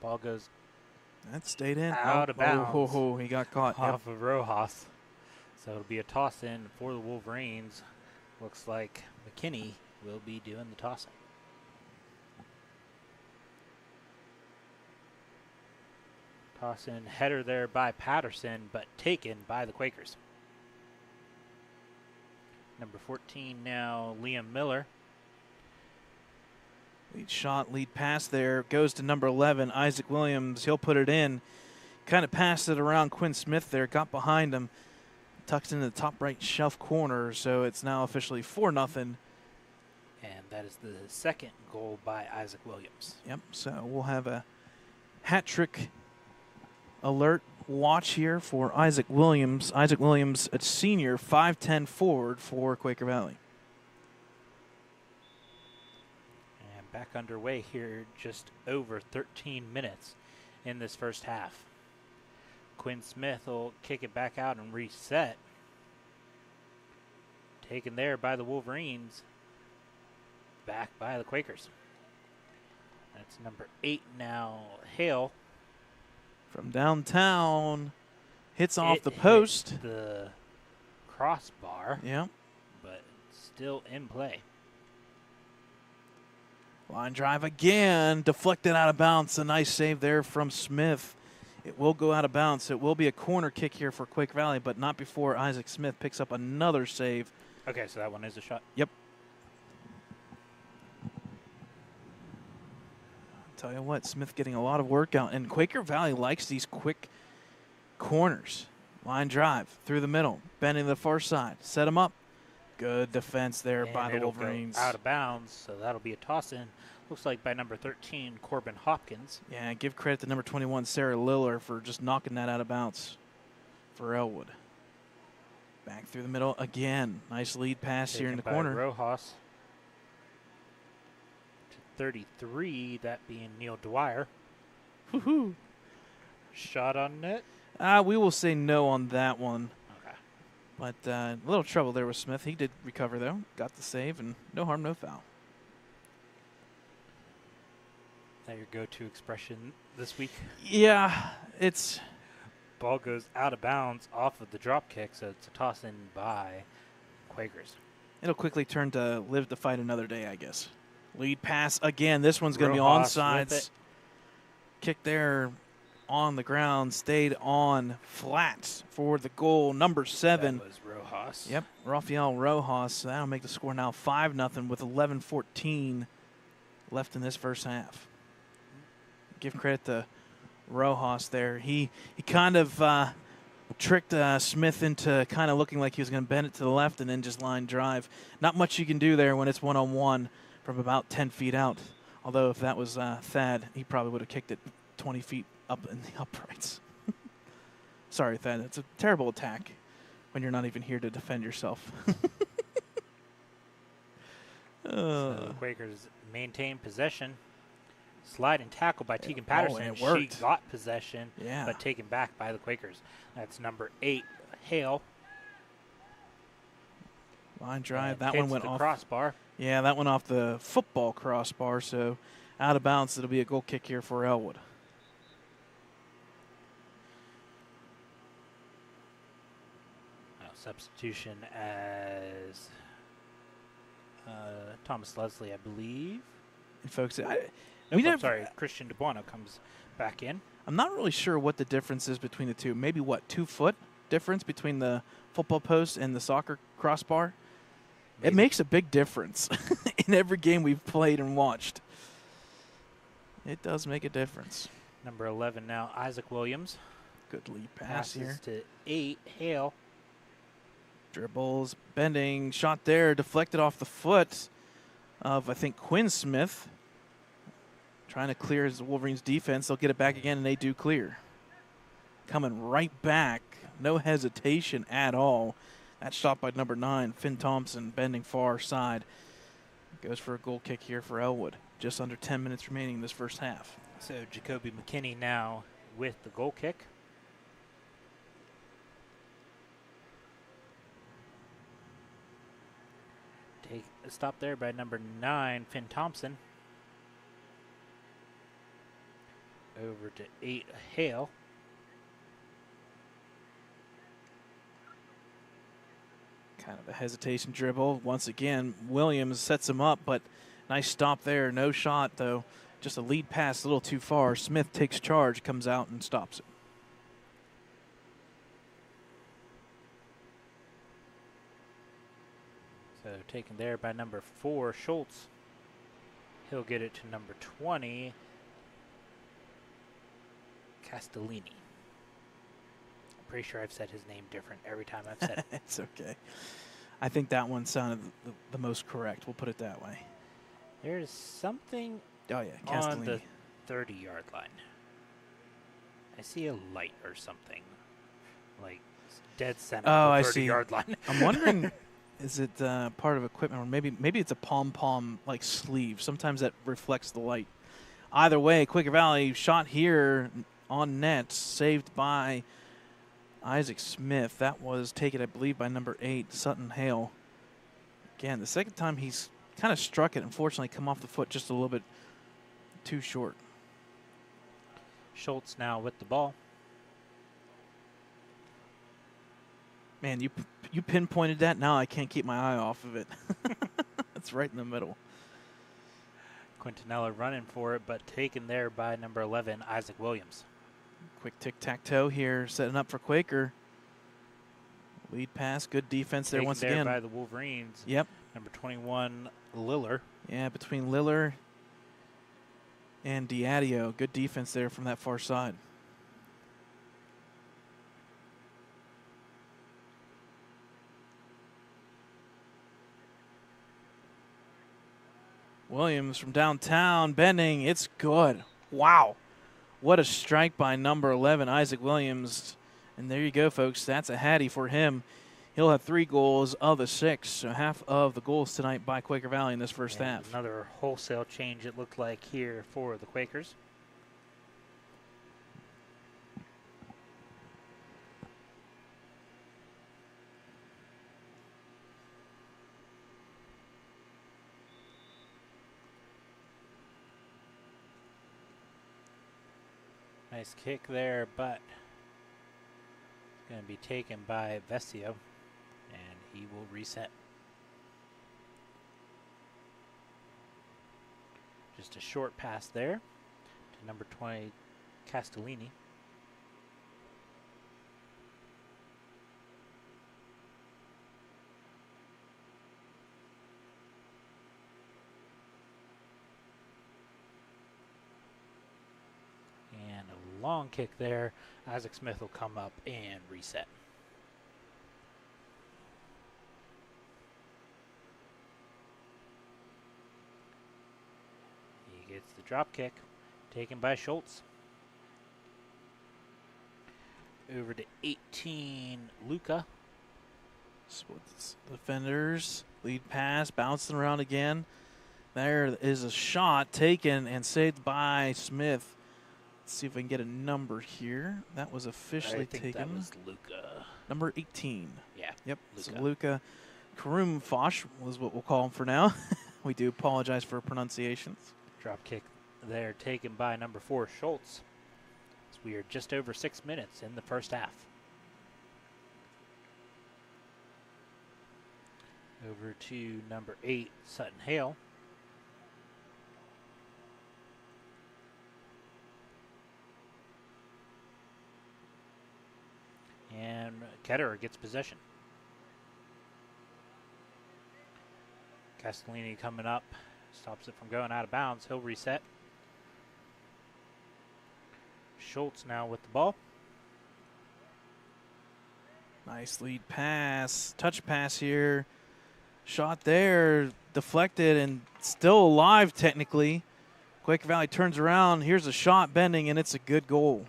Ball goes That stayed in. out of bounds. He got caught. Off of Rojas. So it'll be a toss in for the Wolverines. Looks like McKinney will be doing the tossing. Toss in header there by Patterson, but taken by the Quakers. Number 14 now, Liam Miller. Lead shot, lead pass there. Goes to number 11, Isaac Williams. He'll put it in. Kind of passed it around Quinn Smith there. Got behind him. Tucked into the top right shelf corner. So it's now officially 4-0. And that is the second goal by Isaac Williams. Yep, so we'll have a hat trick alert watch here for Isaac Williams. Isaac Williams, a senior, 5'10" forward for Quaker Valley. And back underway here, just over 13 minutes in this first half. Quinn Smith will kick it back out and reset. Taken there by the Wolverines. Back by the Quakers. That's number 8 now, Hale. From downtown, hits off the post. Hit the crossbar. Yeah. But still in play. Line drive again, deflected out of bounds. A nice save there from Smith. It will go out of bounds. It will be a corner kick here for Quaker Valley, but not before Isaac Smith picks up another save. Okay, so that one is a shot. Yep. Tell you what, Smith getting a lot of work out, and Quaker Valley likes these quick Corners. Line drive through the middle. Bending to the far side. Set him up. Good defense there by the it'll Wolverines. go out of bounds, so that'll be a toss-in. Looks like by number 13, Corbin Hopkins. Yeah, give credit to number 21, Sarah Liller, for just knocking that out of bounds for Ellwood. Back through the middle again. Nice lead pass here in the Taken by corner. Rojas. To 33, that being Neil Dwyer. Woohoo. Shot on net. We will say no on that one. Okay. But a little trouble there with Smith. He did recover, though. Got the save, and no harm, no foul. Is that your go-to expression this week? Yeah, it's... Ball goes out of bounds off of the drop kick, so it's a toss-in by Quakers. It'll quickly turn to live to fight another day, I guess. Lead pass again. This one's going to be Rojas with onside. it. Kick there on the ground. Stayed on flat for the goal. Number 7. That was Rojas. Yep, Rafael Rojas. So that'll make the score now 5-0 with 11:14 left in this first half. Give credit to Rojas there. He kind of tricked Smith into kind of looking like he was going to bend it to the left and then just line drive. Not much you can do there when it's one-on-one from about 10 feet out. Although if that was Thad, he probably would have kicked it 20 feet up in the uprights. Sorry, Thad. It's a terrible attack when you're not even here to defend yourself. So the Quakers maintain possession. Slide and tackle by Tegan and Patterson. it She worked. got possession, Yeah. but taken back by the Quakers. That's number 8, Hale. Line drive. And That one hits went the off. crossbar. Yeah, that went off the football crossbar, so out of bounds. It'll be a goal kick here for Ellwood. Substitution as Thomas Leslie, I believe. And folks, Christian DeBuono comes back in. I'm not really sure what the difference is between the two. Maybe, 2 foot difference between the football post and the soccer crossbar? Maybe. It makes a big difference in every game we've played and watched. It does make a difference. Number 11 now, Isaac Williams. Good lead pass Passes here. to 8, Hale. Dribbles, bending, shot there, deflected off the foot of, I think, Quinn Smith. Trying to clear his Wolverines defense. They'll get it back again, and they do clear. Coming right back. No hesitation at all. That shot by number 9, Finn Thompson, bending far side. Goes for a goal kick here for Ellwood. Just under 10 minutes remaining in this first half. So Jacoby McKinney now with the goal kick. Take a stop there by number 9, Finn Thompson. Over to 8, Hale. Kind of a hesitation dribble. Once again, Williams sets him up, but nice stop there. No shot, though. Just a lead pass a little too far. Smith takes charge, comes out, and stops it. So taken there by number 4, Schultz. He'll get it to number 20, Castellini. I'm pretty sure I've said his name different every time I've said it. It's okay. I think that one sounded the most correct. We'll put it that way. There's something Oh, yeah, on Castellini. the 30-yard line. I see a light or something, like dead center Oh, I of the see. 30-yard line. I'm wondering, is it part of equipment, or maybe it's a pom-pom like sleeve. Sometimes that reflects the light. Either way, Quaker Valley shot here on net, saved by Isaac Smith. That was taken, I believe, by number 8, Sutton Hale. Again, the second time he's kind of struck it. Unfortunately, come off the foot just a little bit too short. Schultz now with the ball. Man, you pinpointed that. Now I can't keep my eye off of it. It's right in the middle. Quintanilla running for it, but taken there by number 11, Isaac Williams. Quick tic-tac-toe here, setting up for Quaker. Lead pass, good defense there Taken once there again. by the Wolverines. Yep. Number 21, Liller. Yeah, between Liller and Diadio. Good defense there from that far side. Williams from downtown, bending. It's good. Wow. What a strike by number 11, Isaac Williams. And there you go, folks. That's a hattie for him. He'll have 3 goals of the 6, so half of the goals tonight by Quaker Valley in this first half. Another wholesale change it looked like here for the Quakers. Nice kick there, but going to be taken by Vesio, and he will reset. Just a short pass there to number 20, Castellini. And a long kick there. Isaac Smith will come up and reset. He gets the drop kick, taken by Schultz. Over to 18, Luca. Sports defenders, lead pass, bouncing around again. There is a shot taken and saved by Smith. Let's see if I can get a number here. That was officially taken. That was Luca. Number 18. Yeah. Yep. Luca. So Luca Karum Fosh was what we'll call him for now. We do apologize for pronunciations. Drop kick there taken by number 4, Schultz. So we are just over 6 minutes in the first half. Over to number 8, Sutton Hale. And Ketterer gets possession. Castellini coming up, stops it from going out of bounds. He'll reset. Schultz now with the ball. Nice lead pass, touch pass here. Shot there, deflected and still alive technically. Quaker Valley turns around. Here's a shot bending, and it's a good goal.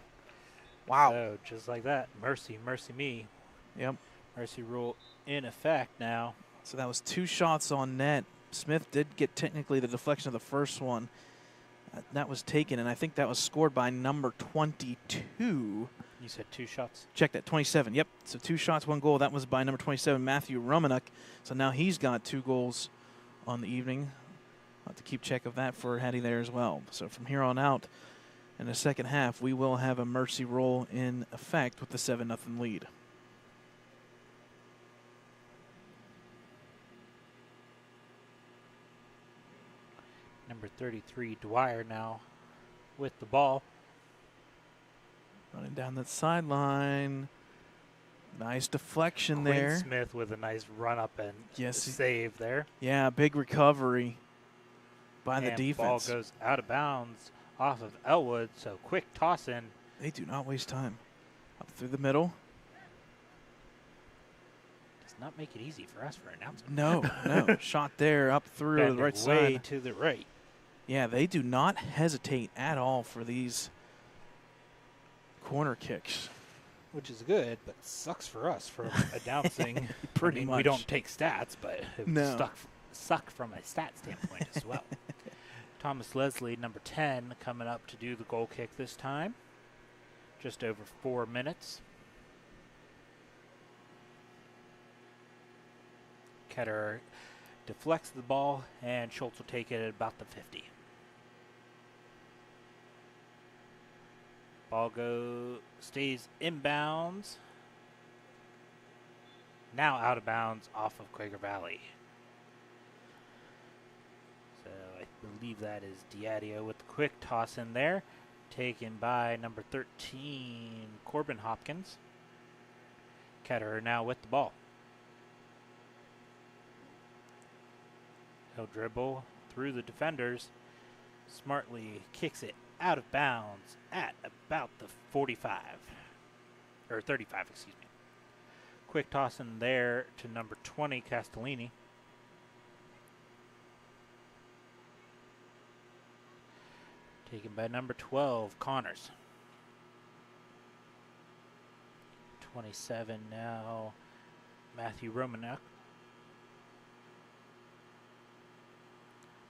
Wow. So just like that, mercy me. Yep. Mercy rule in effect now. So that was 2 shots on net. Smith did get technically the deflection of the first one. That was taken, and I think that was scored by number 22. You said 2 shots? Check that, 27. Yep, so 2 shots, 1 goal. That was by number 27, Matthew Romanuk. So now he's got 2 goals on the evening. I'll have to keep check of that for Hattie there as well. So from here on out, in the second half, we will have a mercy roll in effect with the 7-0 lead. Number 33, Dwyer now with the ball. Running down that sideline. Nice deflection Quinn there. Smith with a nice run up and save there. Yeah, big recovery by the and defense. Ball goes out of bounds off of Ellwood, so quick toss in. They do not waste time. Up through the middle. Does not make it easy for us for announcement. No. Shot there up through the right way side. to the right. Yeah, they do not hesitate at all for these corner kicks. Which is good, but sucks for us from announcing. Pretty much. We don't take stats, but it would No. suck from a stat standpoint as well. Thomas Leslie, number 10, coming up to do the goal kick this time. Just over 4 minutes. Ketterer deflects the ball, and Schultz will take it at about the 50. Ball stays inbounds. Now out of bounds off of Quaker Valley. So I believe that is Diadio with the quick toss in there. Taken by number 13, Corbin Hopkins. Ketterer now with the ball. He'll dribble through the defenders. Smartly kicks it out of bounds at about the 45. Or 35, excuse me. Quick toss in there to number 20, Castellini. Taken by number 12, Connors. 27 now, Matthew Romanuk.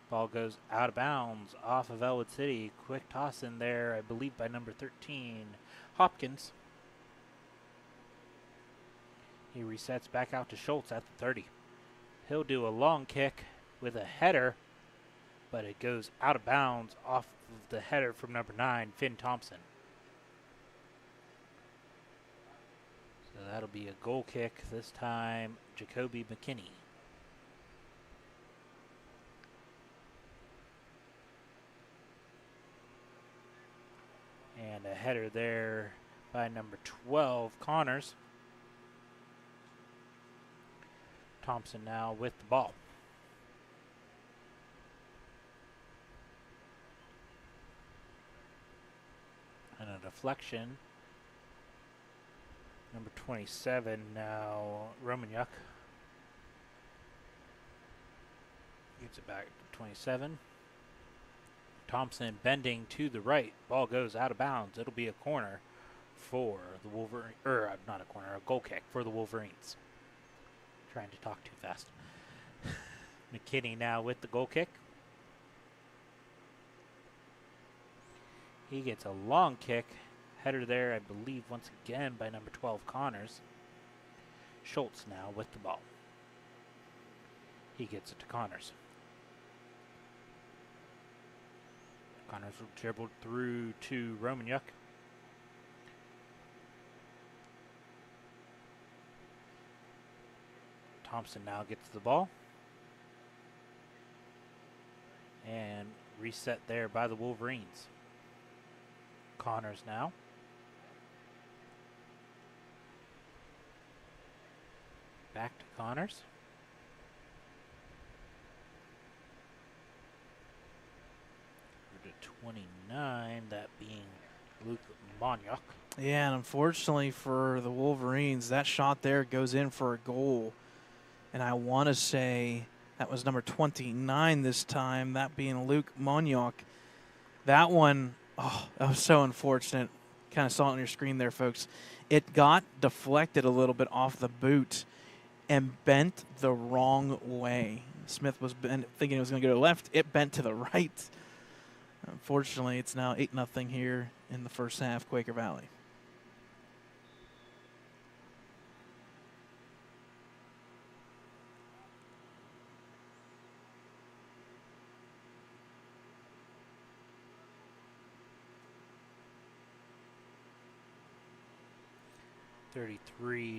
Ball goes out of bounds off of Ellwood City. Quick toss in there, I believe, by number 13, Hopkins. He resets back out to Schultz at the 30. He'll do a long kick with a header, but it goes out of bounds off of the header from number 9, Finn Thompson. So that'll be a goal kick, this time Jacoby McKinney. And a header there by number 12, Connors. Thompson now with the ball. And a deflection. Number 27 now, Romanuk. Gets it back to 27. Thompson bending to the right. Ball goes out of bounds. It'll be a corner for the Wolverines. Not a corner, a goal kick for the Wolverines. Trying to talk too fast. McKinney now with the goal kick. He gets a long kick. Header there, I believe, once again by number 12, Connors. Schultz now with the ball. He gets it to Connors. Connors will dribble through to Romanuk. Thompson now gets the ball. And reset there by the Wolverines. Connors now. Back to Connors. Over to 29, that being Luke Monyuk. Yeah, and unfortunately for the Wolverines, that shot there goes in for a goal. And I want to say that was number 29 this time, that being Luke Monyuk. That one, oh, that was so unfortunate. Kind of saw it on your screen there, folks. It got deflected a little bit off the boot and bent the wrong way. Smith was thinking it was going to go to the left. It bent to the right. Unfortunately, it's now 8-0 here in the first half, Quaker Valley.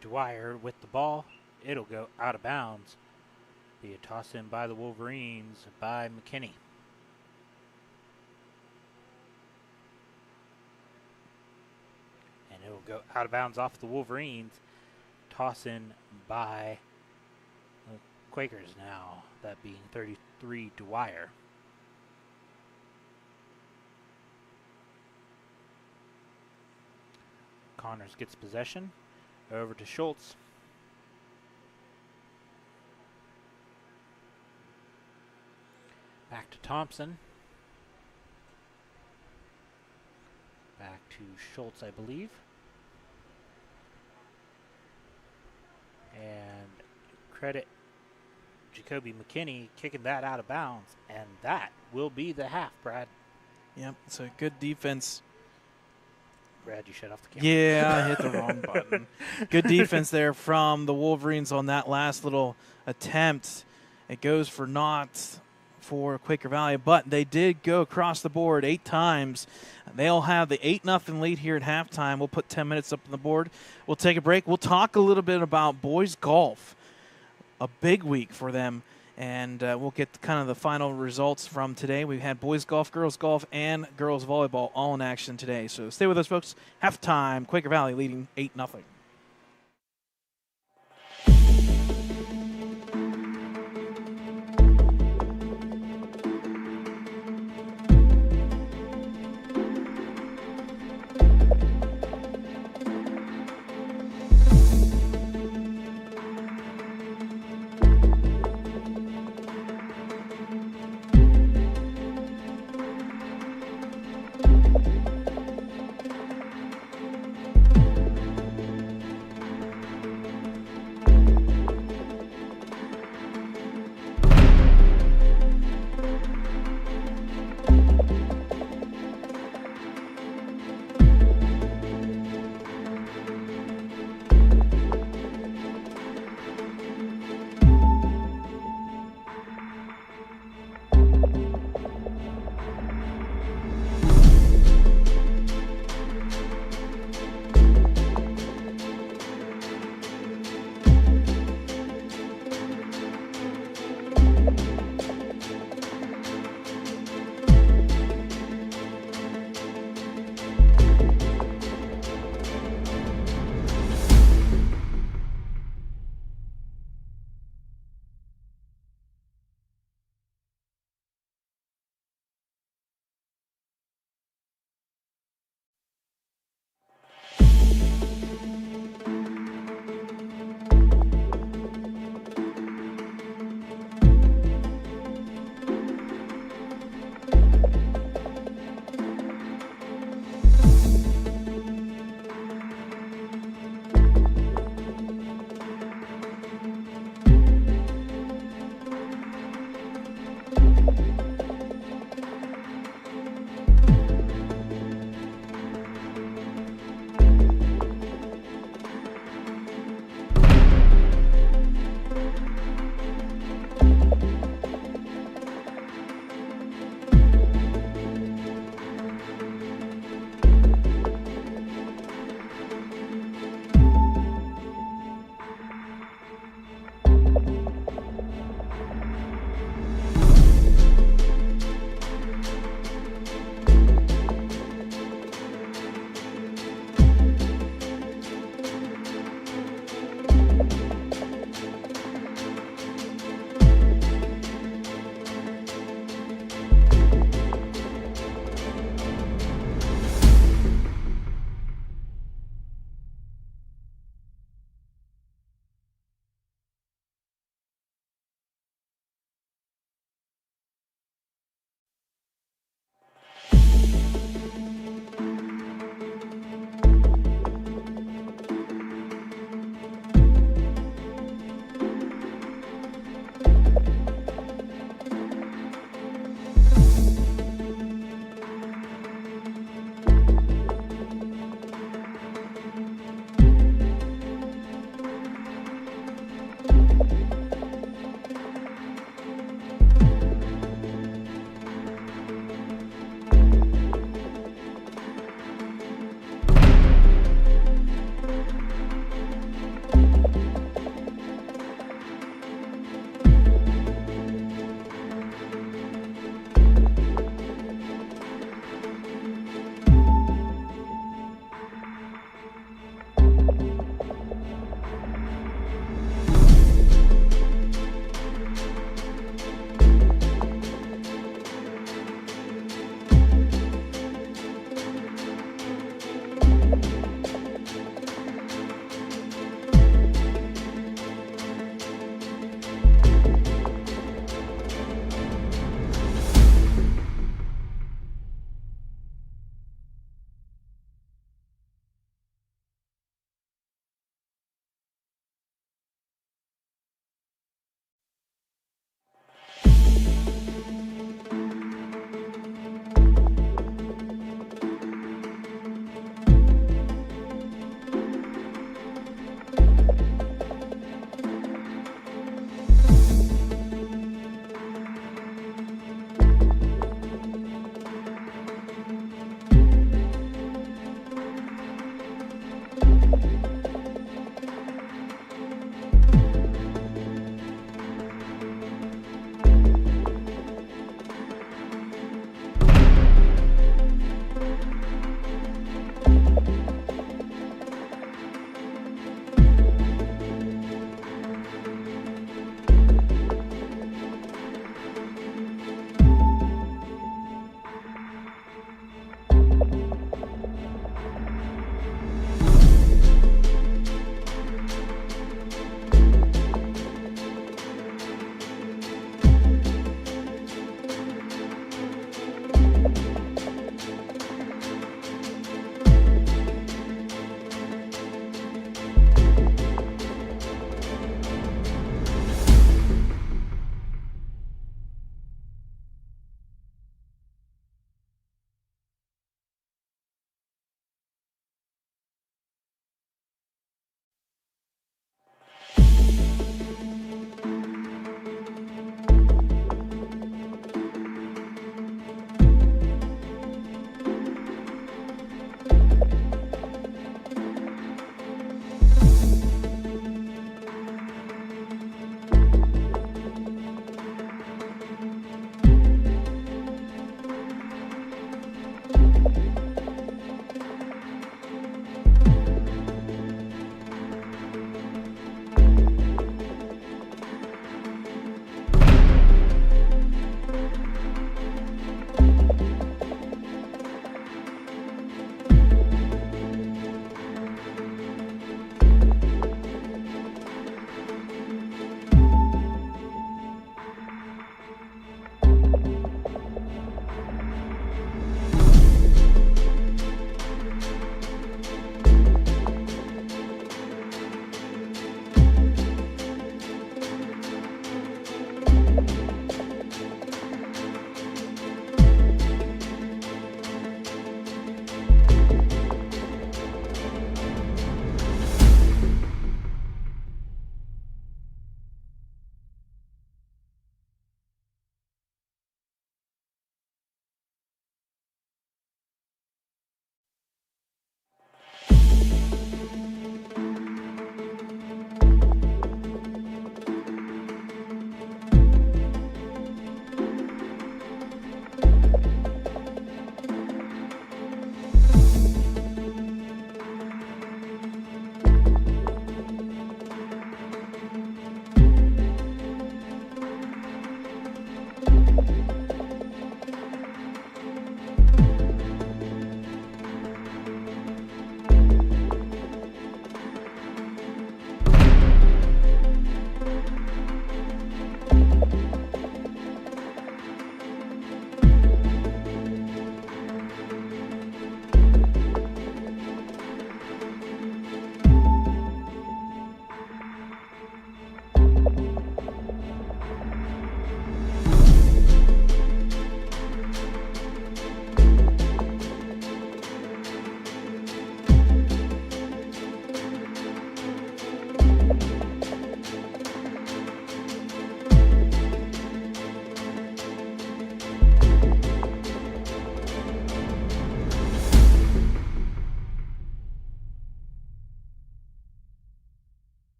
Dwyer with the ball. It'll go out of bounds. Be a toss in by the Wolverines by McKinney. And it'll go out of bounds off the Wolverines. Toss in by the Quakers now. That being 33, Dwyer. Connors gets possession. Over to Schultz. Back to Thompson. Back to Schultz, I believe. And credit Jacoby McKinney kicking that out of bounds. And that will be the half, Brad. Yep, it's a good defense. Brad, you shut off the camera. Yeah, I hit the wrong button. Good defense there from the Wolverines on that last little attempt. It goes for naught for Quaker Valley, but they did go across the board 8 times. They'll have the 8-0 lead here at halftime. We'll put 10 minutes up on the board. We'll take a break. We'll talk a little bit about boys golf. A big week for them. And we'll get kind of the final results from today. We've had boys golf, girls volleyball all in action today. So stay with us, folks. Halftime, Quaker Valley leading 8-0.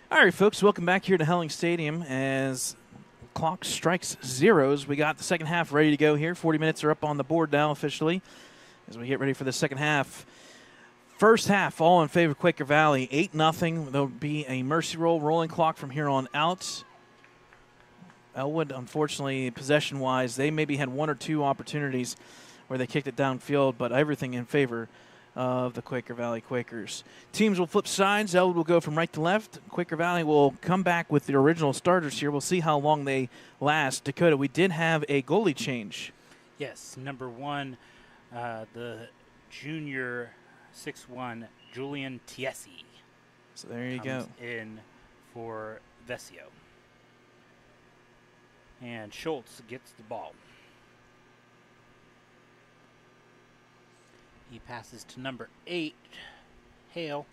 All right, folks, welcome back here to Helling Stadium as the clock strikes zeros. We got the second half ready to go here. 40 minutes are up on the board now officially as we get ready for the second half. First half, all in favor of Quaker Valley, 8-0. There'll be a mercy roll rolling clock from here on out. Ellwood, unfortunately, possession-wise, they maybe had one or two opportunities where they kicked it downfield, but everything in favor of the Quaker Valley Quakers. Teams will flip sides. Ellwood will go from right to left. Quaker Valley will come back with the original starters here. We'll see how long they last. Dakota, we did have a goalie change. Yes, number 1, the junior 6'1", Julian Tiesi. So there you go. In for Vesio. And Schultz gets the ball. He passes to number 8, Hale.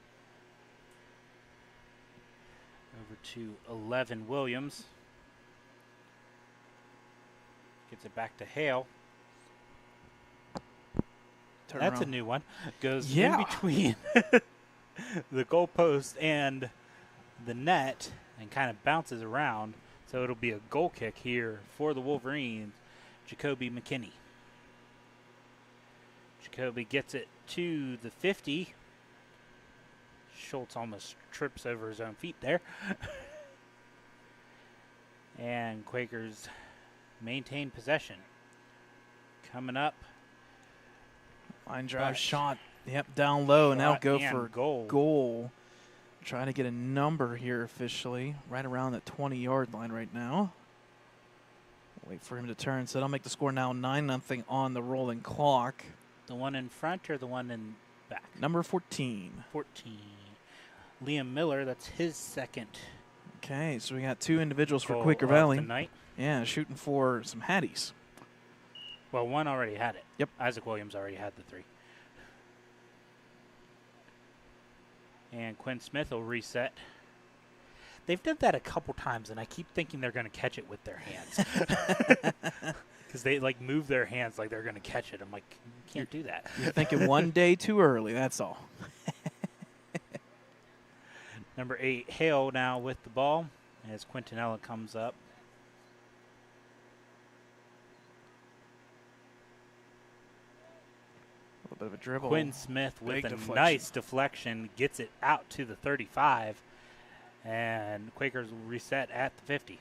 Over to 11, Williams. Gets it back to Hale. That's a new one. Goes in between the goalpost and the net and kind of bounces around. So it'll be a goal kick here for the Wolverines, Jacoby McKinney. Jacoby gets it to the 50. Schultz almost trips over his own feet there. And Quakers maintain possession. Coming up. Line drive shot. Yep, down low. And now go for goal. Trying to get a number here officially. Right around the 20-yard line right now. Wait for him to turn. So that'll make the score now 9-0 on the rolling clock. The one in front or the one in back? Number 14. 14. Liam Miller, that's his second. Okay, so we got two individuals for Quaker Valley. Tonight. Yeah, shooting for some Hatties. Well, one already had it. Yep. Isaac Williams already had the 3. And Quinn Smith will reset. They've done that a couple times, and I keep thinking they're going to catch it with their hands. Because they, like, move their hands like they're going to catch it. I'm like, you can't do that. You're thinking one day too early, that's all. Number 8, Hale now with the ball as Quintanilla comes up. A little bit of a dribble. Quinn Smith with a nice deflection gets it out to the 35. And Quakers will reset at the 50.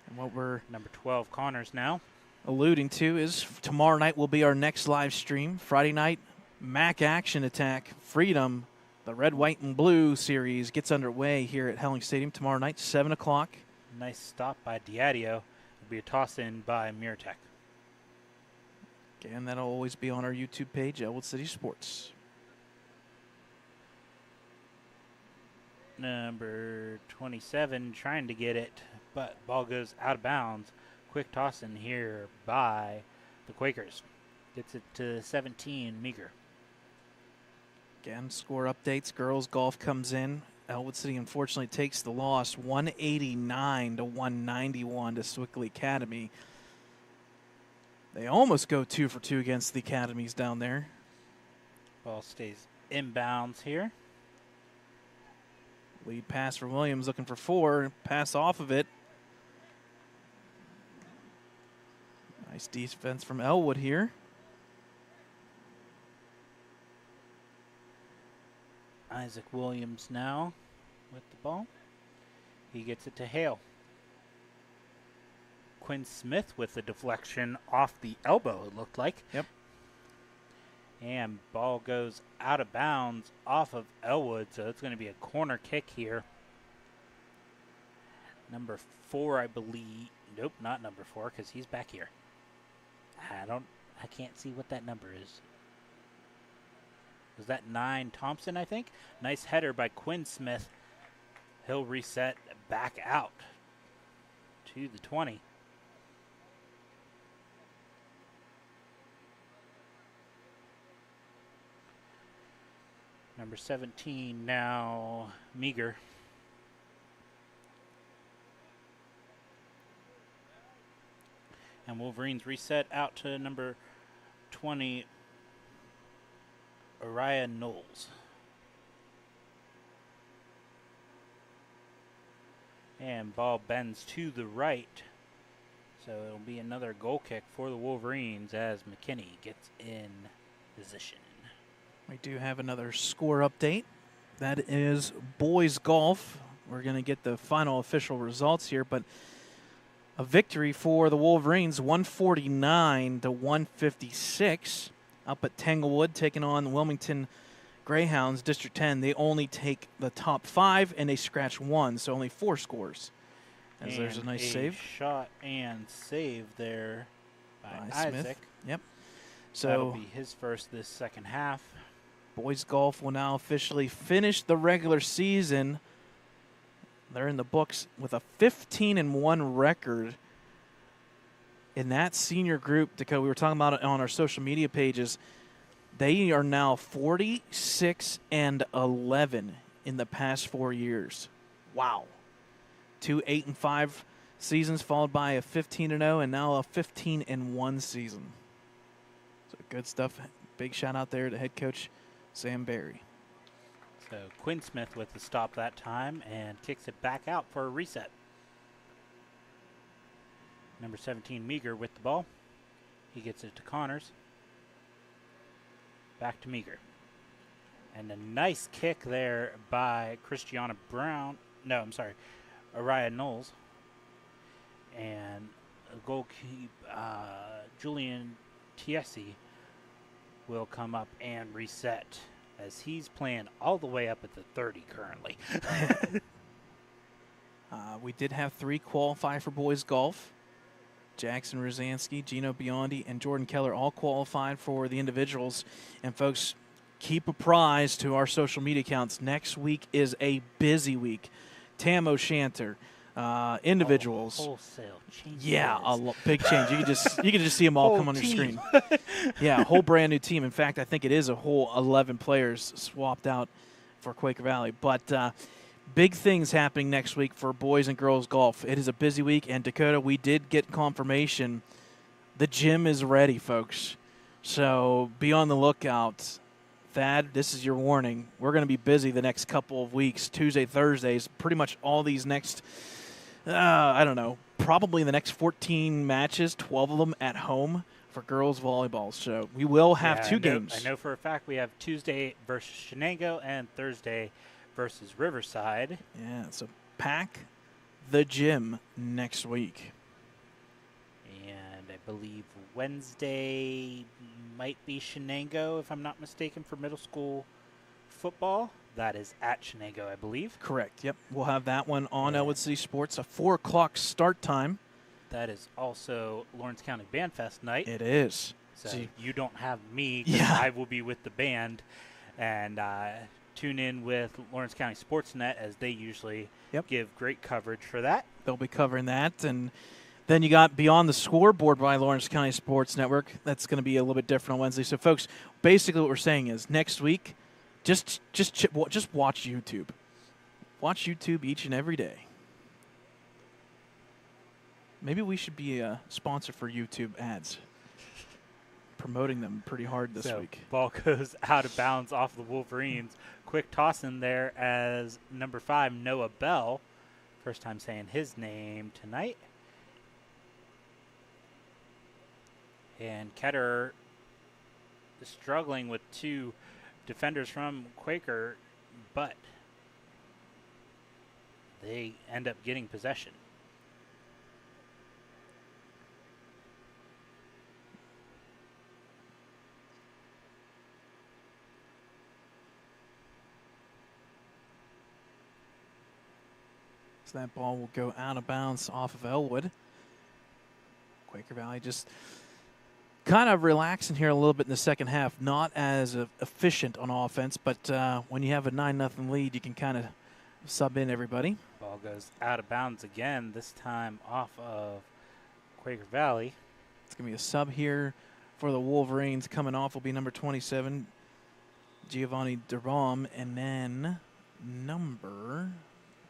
And what we're number 12, Connors now. Alluding to is tomorrow night will be our next live stream. Friday night, MAC Action Attack Freedom. The Red, White, and Blue series gets underway here at Helling Stadium tomorrow night, 7 o'clock. Nice stop by Diadio. It'll be a toss-in by Miratech. And that'll always be on our YouTube page, Ellwood City Sports. Number 27 trying to get it, but ball goes out of bounds. Quick toss-in here by the Quakers. Gets it to 17, Meager. Again, score updates. Girls golf comes in. Ellwood City unfortunately takes the loss, 189 to 191 to Swickley Academy. They almost go 2 for 2 against the academies down there. Ball stays inbounds here. Lead pass for Williams, looking for 4. Pass off of it. Nice defense from Ellwood here. Isaac Williams now with the ball. He gets it to Hale. Quinn Smith with the deflection off the elbow, it looked like. Yep. And ball goes out of bounds off of Ellwood, so it's going to be a corner kick here. Number 4, I believe. Nope, not number 4, because he's back here. I can't see what that number is. Was that 9 Thompson, I think? Nice header by Quinn Smith. He'll reset back out to the 20. Number 17 now, Meager. And Wolverines reset out to number 20, Araya Knowles. And ball bends to the right. So it'll be another goal kick for the Wolverines as McKinney gets in position. We do have another score update. That is boys golf. We're going to get the final official results here, but a victory for the Wolverines, 149 to 156. Up at Tanglewood, taking on Wilmington Greyhounds, District 10. They only take the top 5, and they scratch 1, so only 4 scores. As and there's a nice save. Shot and save there by Smith. Isaac. Yep. So that'll be his first this second half. Boys golf will now officially finish the regular season. They're in the books with a 15-1 record. In that senior group, Dakota, we were talking about it on our social media pages. They are now 46-11 in the past 4 years. Wow. 2 8-5 seasons followed by a 15-0 and now a 15-1 season. So good stuff. Big shout out there to head coach Sam Berry. So Quinn Smith with the stop that time and kicks it back out for a reset. Number 17, Meager with the ball. He gets it to Connors. Back to Meager. And a nice kick there by Christiana Brown. No, I'm sorry. Araya Knowles. And a goalkeeper, Julian Tiesi, will come up and reset as he's playing all the way up at the 30 currently. We did have 3 qualify for boys golf. Jackson Rosansky, Gino Biondi, and Jordan Keller all qualified for the individuals. And folks, keep apprised to our social media accounts. Next week is a busy week. Tam O'Shanter, individuals. Wholesale change. Yeah, big change. You can just see them all come on your screen. Yeah, a whole brand new team. In fact, I think it is a whole 11 players swapped out for Quaker Valley. But big things happening next week for boys and girls golf. It is a busy week, and Dakota, we did get confirmation. The gym is ready, folks. So be on the lookout. Thad, this is your warning. We're going to be busy the next couple of weeks, Tuesday, Thursdays, pretty much all these next, probably the next 14 matches, 12 of them at home for girls volleyball. So we will have 2 games. I know for a fact we have Tuesday versus Shenango and Thursday versus Riverside. Yeah, so pack the gym next week. And I believe Wednesday might be Shenango, if I'm not mistaken, for middle school football. That is at Shenango, I believe. Correct, yep. We'll have that one on Ellwood City Sports, a 4 o'clock start time. That is also Lawrence County Band Fest night. It is. So you don't have me, 'cause I will be with the band. And tune in with Lawrence County Sportsnet, as they usually give great coverage for that. They'll be covering that. And then you got Beyond the Scoreboard by Lawrence County Sports Network. That's going to be a little bit different on Wednesday. So, folks, basically what we're saying is next week, just watch YouTube. Watch YouTube each and every day. Maybe we should be a sponsor for YouTube ads. Promoting them pretty hard this week. Ball goes out of bounds off the Wolverines. Quick toss in there as number 5, Noah Bell. First time saying his name tonight. And Ketterer is struggling with 2 defenders from Quaker, but they end up getting possession. So that ball will go out of bounds off of Ellwood. Quaker Valley just kind of relaxing here a little bit in the second half. Not as efficient on offense, but when you have a 9-0 lead, you can kind of sub in everybody. Ball goes out of bounds again, this time off of Quaker Valley. It's going to be a sub here for the Wolverines. Coming off will be number 27, Giovanni Durbom, and then number,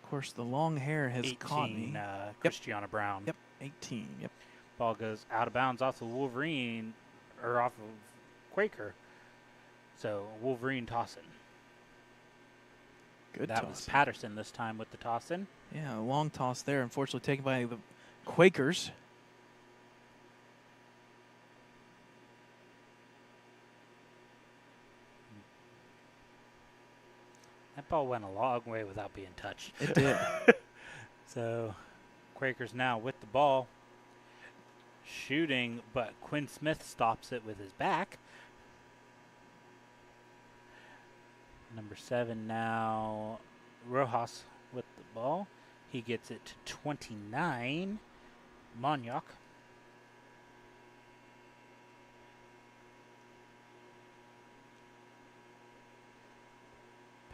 of course, the long hair has 18, caught me. Christiana Brown. Yep, 18, yep. Ball goes out of bounds off the Wolverine, or off of Quaker. So Wolverine tossing. Good That toss. was Patterson this time with the toss in. Yeah, a long toss there. Unfortunately taken by the Quakers. That ball went a long way without being touched. It did. So Quakers now with the ball. Shooting, but Quinn Smith stops it with his back. Number 7 now, Rojas with the ball. He gets it to 29. Monyak.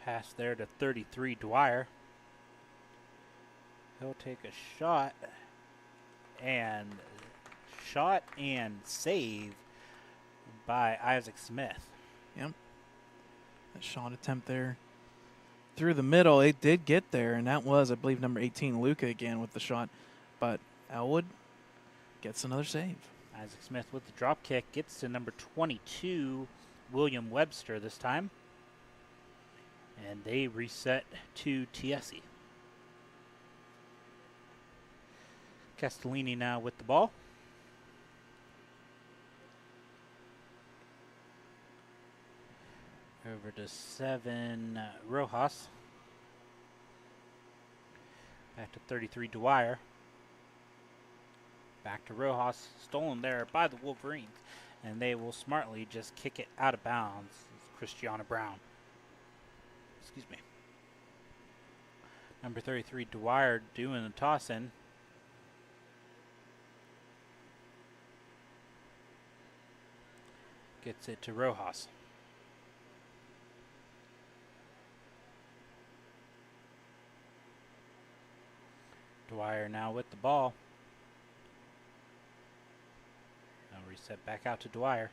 Pass there to 33, Dwyer. He'll take a shot and save by Isaac Smith. Yep. That shot attempt there through the middle. It did get there, and that was, I believe, number 18, Luca again with the shot. But Ellwood gets another save. Isaac Smith with the drop kick gets to number 22, William Webster this time. And they reset to Tiesi. Castellini now with the ball. Over to 7, Rojas. Back to 33, Dwyer. Back to Rojas, stolen there by the Wolverines. And they will smartly just kick it out of bounds. It's Christiana Brown. Excuse me. Number 33, Dwyer doing the toss-in. Gets it to Rojas. Dwyer now with the ball. Now reset back out to Dwyer.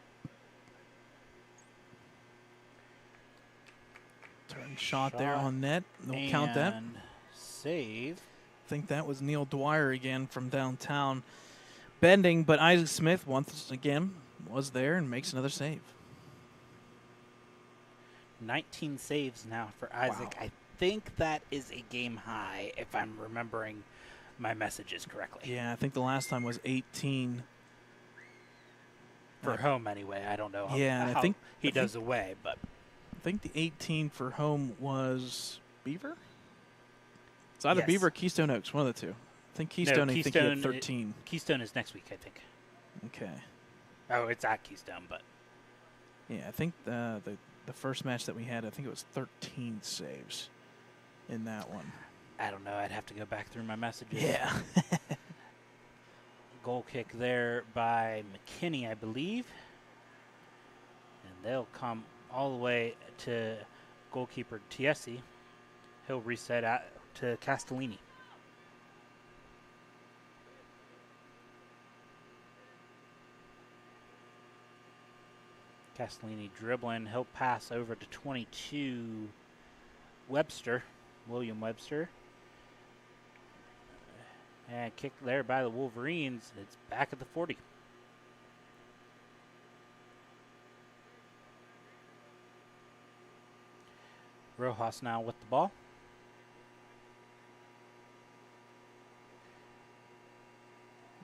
Turn shot there on net. They'll count that. Save. I think that was Neil Dwyer again from downtown. Bending, but Isaac Smith once again was there and makes another save. 19 saves now for Isaac. Wow. I think that is a game high, if I'm remembering my messages correctly. Yeah, I think the last time was 18. For home, anyway. I don't know how, Yeah, how I think he does away, but I think the 18 for home was Beaver. It's either Yes. Beaver or Keystone Oaks, one of the two. I think Keystone. I think he had Keystone- 13. Keystone is next week, I think. Okay. Oh, it's at Keystone, but Yeah, I think the first match that we had, I think it was 13 saves in that one. I don't know. I'd have to go back through my messages. Yeah. Goal kick there by McKinney, I believe. And they'll come all the way to goalkeeper Tiesi. He'll reset out to Castellini. Castellini dribbling. He'll pass over to 22 Webster, William Webster. And kicked there by the Wolverines. It's back at the 40. Rojas now with the ball.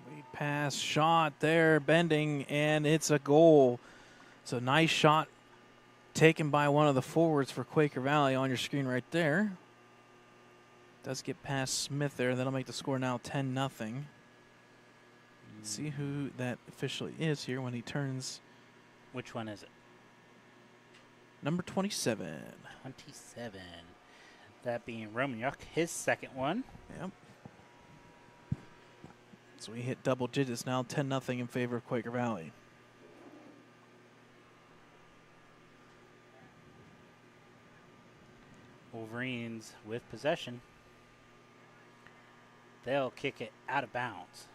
Lead pass, shot there, bending, and it's a goal. It's a nice shot taken by one of the forwards for Quaker Valley on your screen right there. Does get past Smith there. That'll make the score now 10-0. Let's see who that officially is here when he turns. Which one is it? Number 27. 27. That being Romaniuk, his second one. Yep. So we hit double digits now, 10-0 in favor of Quaker Valley. Wolverines with possession. They'll kick it out of bounds.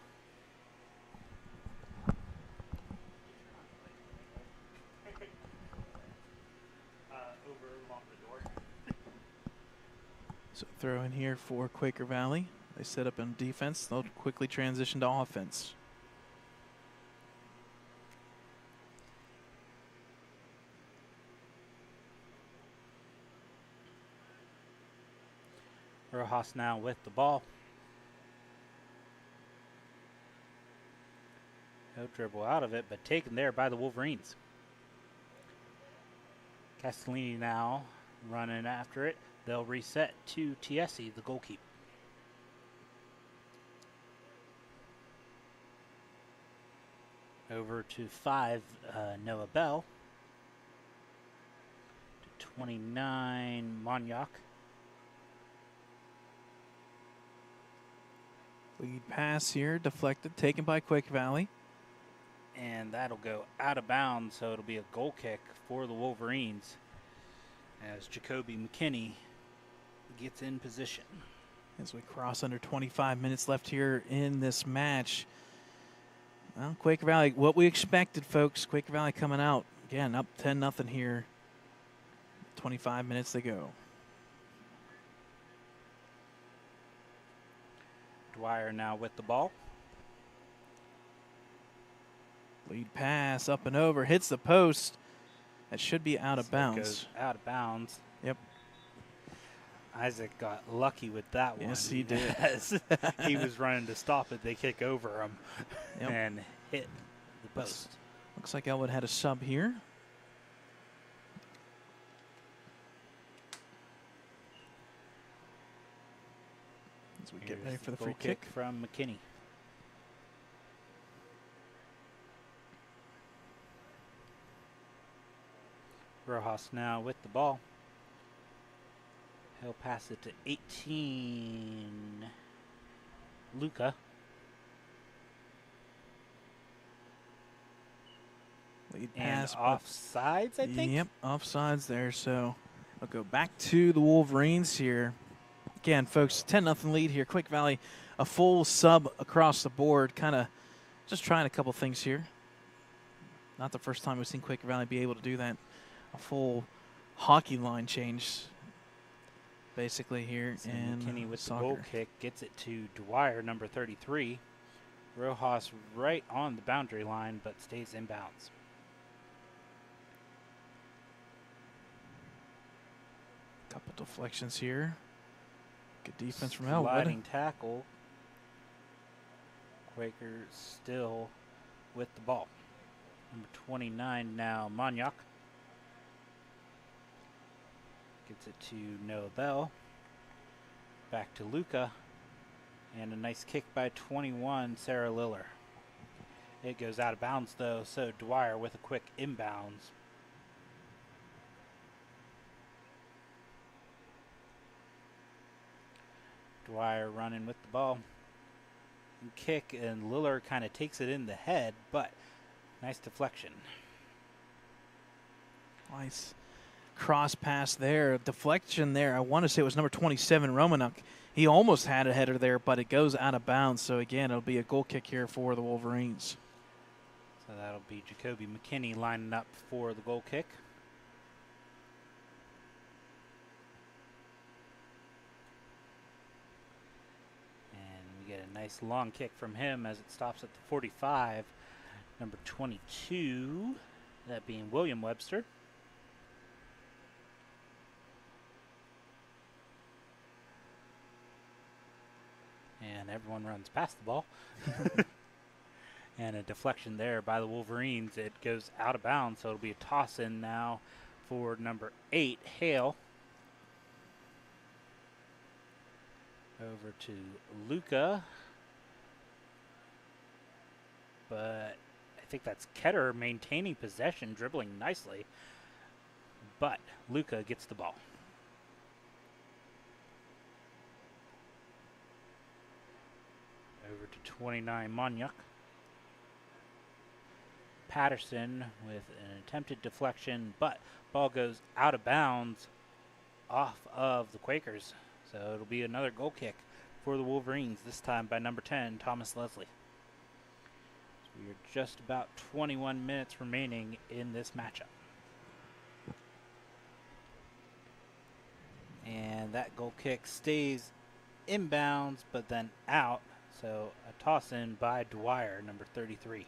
Over along the door. So throw in here for Quaker Valley. They set up in defense. They'll quickly transition to offense. Rojas now with the ball. No dribble out of it, but taken there by the Wolverines. Castellini now running after it. They'll reset to Tiesi, the goalkeeper. Over to 5, Noah Bell. To 29, Monyak. Lead pass here, deflected, taken by Quaker Valley. And that'll go out of bounds, so it'll be a goal kick for the Wolverines as Jacoby McKinney gets in position. As we cross under 25 minutes left here in this match. Well, Quaker Valley, what we expected, folks. Quaker Valley coming out. Again, up 10-0 here. 25 minutes to go. Dwyer now with the ball. Lead pass up and over, hits the post. That should be out of So it bounds. goes out of bounds. Yep. Isaac got lucky with that one. Yes, he did. As he was running to stop it, they kick over him and hit the post. Looks like Ellwood had a sub here. As we get Here's ready for the goal free kick. from McKinney. Rojas now with the ball. He'll pass it to 18, Luca. Lead And pass. offsides, I think? Yep, offsides there. So I'll go back to the Wolverines here. Again, folks, 10-0 lead here. Quaker Valley, a full sub across the board. Kind of just trying a couple things here. Not the first time we've seen Quaker Valley be able to do that. A full hockey line change, basically, here So in McKinney with soccer. the goal kick gets it to Dwyer, number 33. Rojas right on the boundary line, but stays in bounds. Couple deflections here. Good defense from Ellwood. Sliding tackle. Quaker still with the ball. Number 29 now, Monyak. Gets it to Noah Bell. Back to Luca. And a nice kick by 21, Sarah Liller. It goes out of bounds, though, so Dwyer with a quick inbounds. Dwyer running with the ball. And kick, and Liller kind of takes it in the head, but nice deflection. Nice cross pass there. Deflection there. I want to say it was number 27, Romanuk. He almost had a header there, but it goes out of bounds. So, again, it'll be a goal kick here for the Wolverines. So that'll be Jacoby McKinney lining up for the goal kick. And we get a nice long kick from him as it stops at the 45. Number 22, that being William Webster. And everyone runs past the ball. And a deflection there by the Wolverines. It goes out of bounds, so it'll be a toss in now for number 8, Hale. Over to Luca. But I think that's Ketter maintaining possession, dribbling nicely. But Luca gets the ball. Over to 29, Monyak. Patterson with an attempted deflection, but ball goes out of bounds off of the Quakers. So it'll be another goal kick for the Wolverines, this time by number 10, Thomas Leslie. So we are just about 21 minutes remaining in this matchup. And that goal kick stays inbounds, but then out. So a toss in by Dwyer, number 33.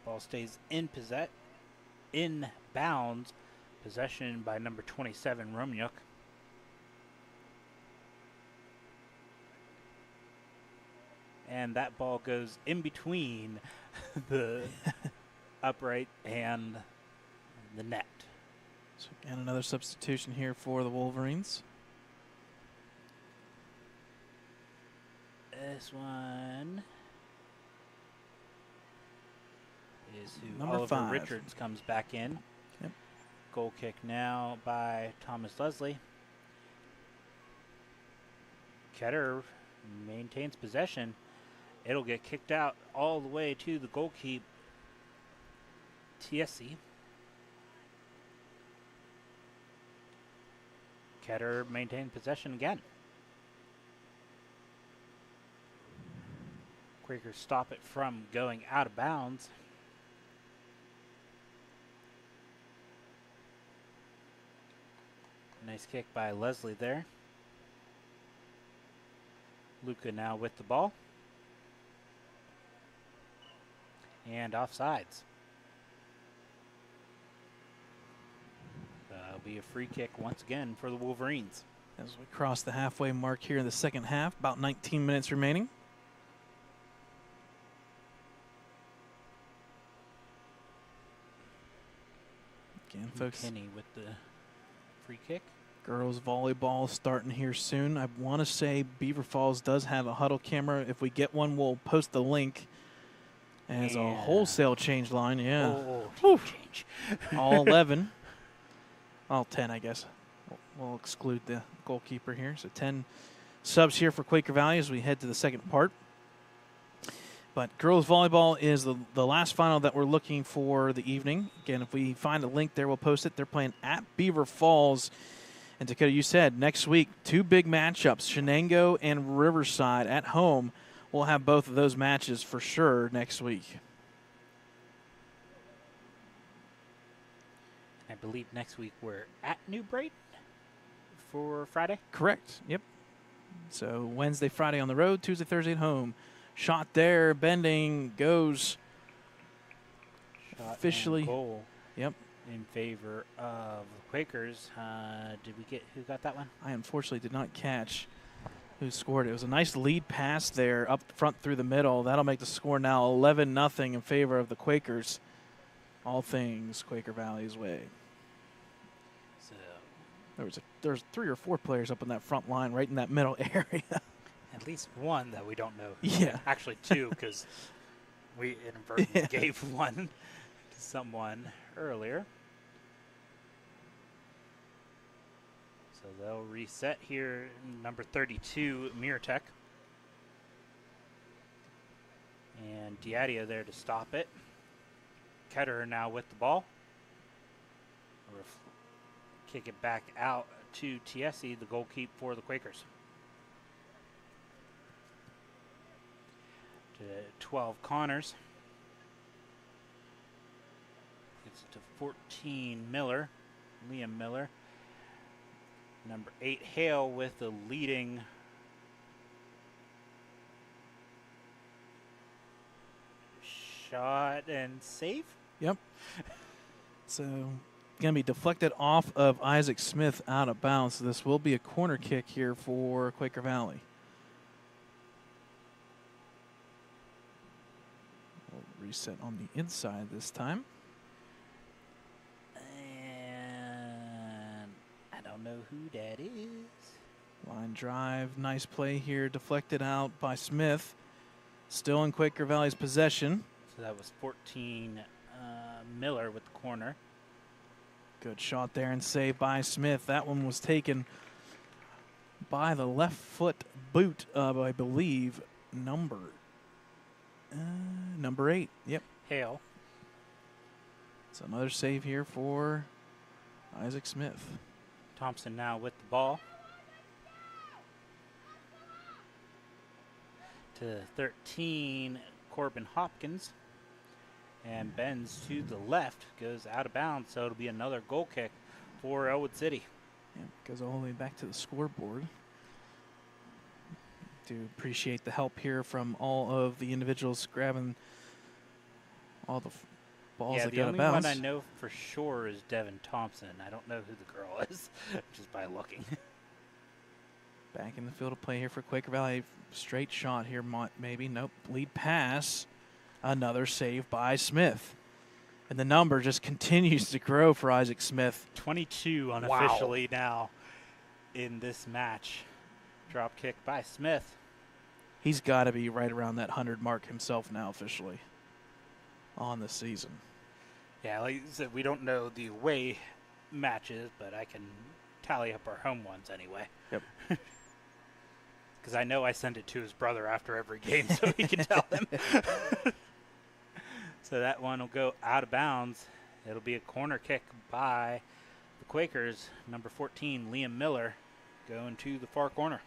Ball stays in in bounds. Possession by number 27, Romyuk. And that ball goes in between the upright and the net. So again, another substitution here for the Wolverines. This one is who Number Oliver 5. Richards comes back in. Yep. Goal kick now by Thomas Leslie. Ketter maintains possession. It'll get kicked out all the way to the goalkeeper, TSC. Ketter maintained possession again. Quakers stop it from going out of bounds. Nice kick by Leslie there. Luca now with the ball. And offsides. That'll be a free kick once again for the Wolverines. As we cross the halfway mark here in the second half, about 19 minutes remaining. Again, folks, Kenny with the free kick. girls volleyball starting here soon. I want to say Beaver Falls does have a huddle camera. If we get one, we'll post the link as a wholesale change line. Yeah. Oh, change. All 11. All 10, I guess. We'll exclude the goalkeeper here. So 10 subs here for Quaker Valley as we head to the second part. But girls volleyball is the last final that we're looking for the evening. Again, if we find a link there, we'll post it. They're playing at Beaver Falls. And Dakota, you said next week, 2 big matchups, Shenango and Riverside at home. We'll have both of those matches for sure next week. I believe next week we're at New Brighton for Friday. Correct. Yep. So Wednesday, Friday on the road, Tuesday, Thursday at home. Shot there, bending, goes Shot officially. and goal. Yep. In favor of the Quakers. Did we get who got that one? I unfortunately did not catch who scored it. It was a nice lead pass there up front through the middle. That'll make the score now 11-0 in favor of the Quakers. All things Quaker Valley's way. So There's 3 or 4 players up in that front line right in that middle area. at least one that we don't know. Yeah. Actually 2, because we inadvertently gave one to someone earlier. So they'll reset here. Number 32, Miratech. And Diadio there to stop it. Ketter now with the ball. Kick it back out to TSC, the goalkeeper for the Quakers. To 12, Connors. Gets it to 14, Miller. Liam Miller. Number 8, Hale with the leading shot and save. Yep. So going to be deflected off of Isaac Smith out of bounds. So this will be a corner kick here for Quaker Valley. We'll reset on the inside this time. And I don't know who that is. Line drive, nice play here, deflected out by Smith. Still in Quaker Valley's possession. So that was 14, Miller with the corner. Good shot there and save by Smith. That one was taken by the left foot boot of, I believe, number 8. Yep. Hale. So another save here for Isaac Smith. Thompson now with the ball. To 13, Corbin Hopkins. And bends to the left, goes out of bounds, so it'll be another goal kick for Ellwood City. Yeah, goes all the way back to the scoreboard. Do appreciate the help here from all of the individuals grabbing all the balls Yeah, that the go to only bounce. one I know for sure is Devin Thompson. I don't know who the girl is, just by looking. Back in the field of play here for Quaker Valley. Straight shot here, maybe. Nope. Lead pass. Another save by Smith. And the number just continues to grow for Isaac Smith. 22 unofficially now in this match. Drop kick by Smith. He's got to be right around that 100 mark himself now officially on the season. Yeah, like I said, we don't know the away matches, but I can tally up our home ones anyway. Yep. Because I know I send it to his brother after every game so he can tell him. So that one will go out of bounds. It'll be a corner kick by the Quakers. Number 14, Liam Miller, going to the far corner.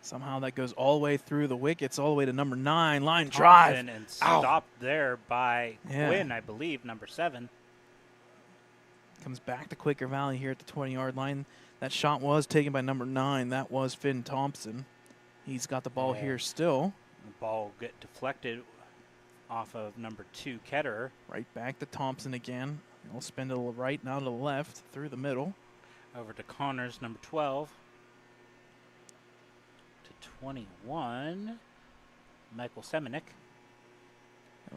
Somehow that goes all the way through the wickets, all the way to number 9. Line drive. Thompson, and stopped there by Yeah. Quinn, I believe, number 7. Comes back to Quaker Valley here at the 20-yard line. That shot was taken by number 9. That was Finn Thompson. He's got the ball here still. The ball will get deflected off of number 2, Ketterer. Right back to Thompson again. He'll spin to the right, now to the left, through the middle. Over to Connors, number 12. To 21, Michael Semenik.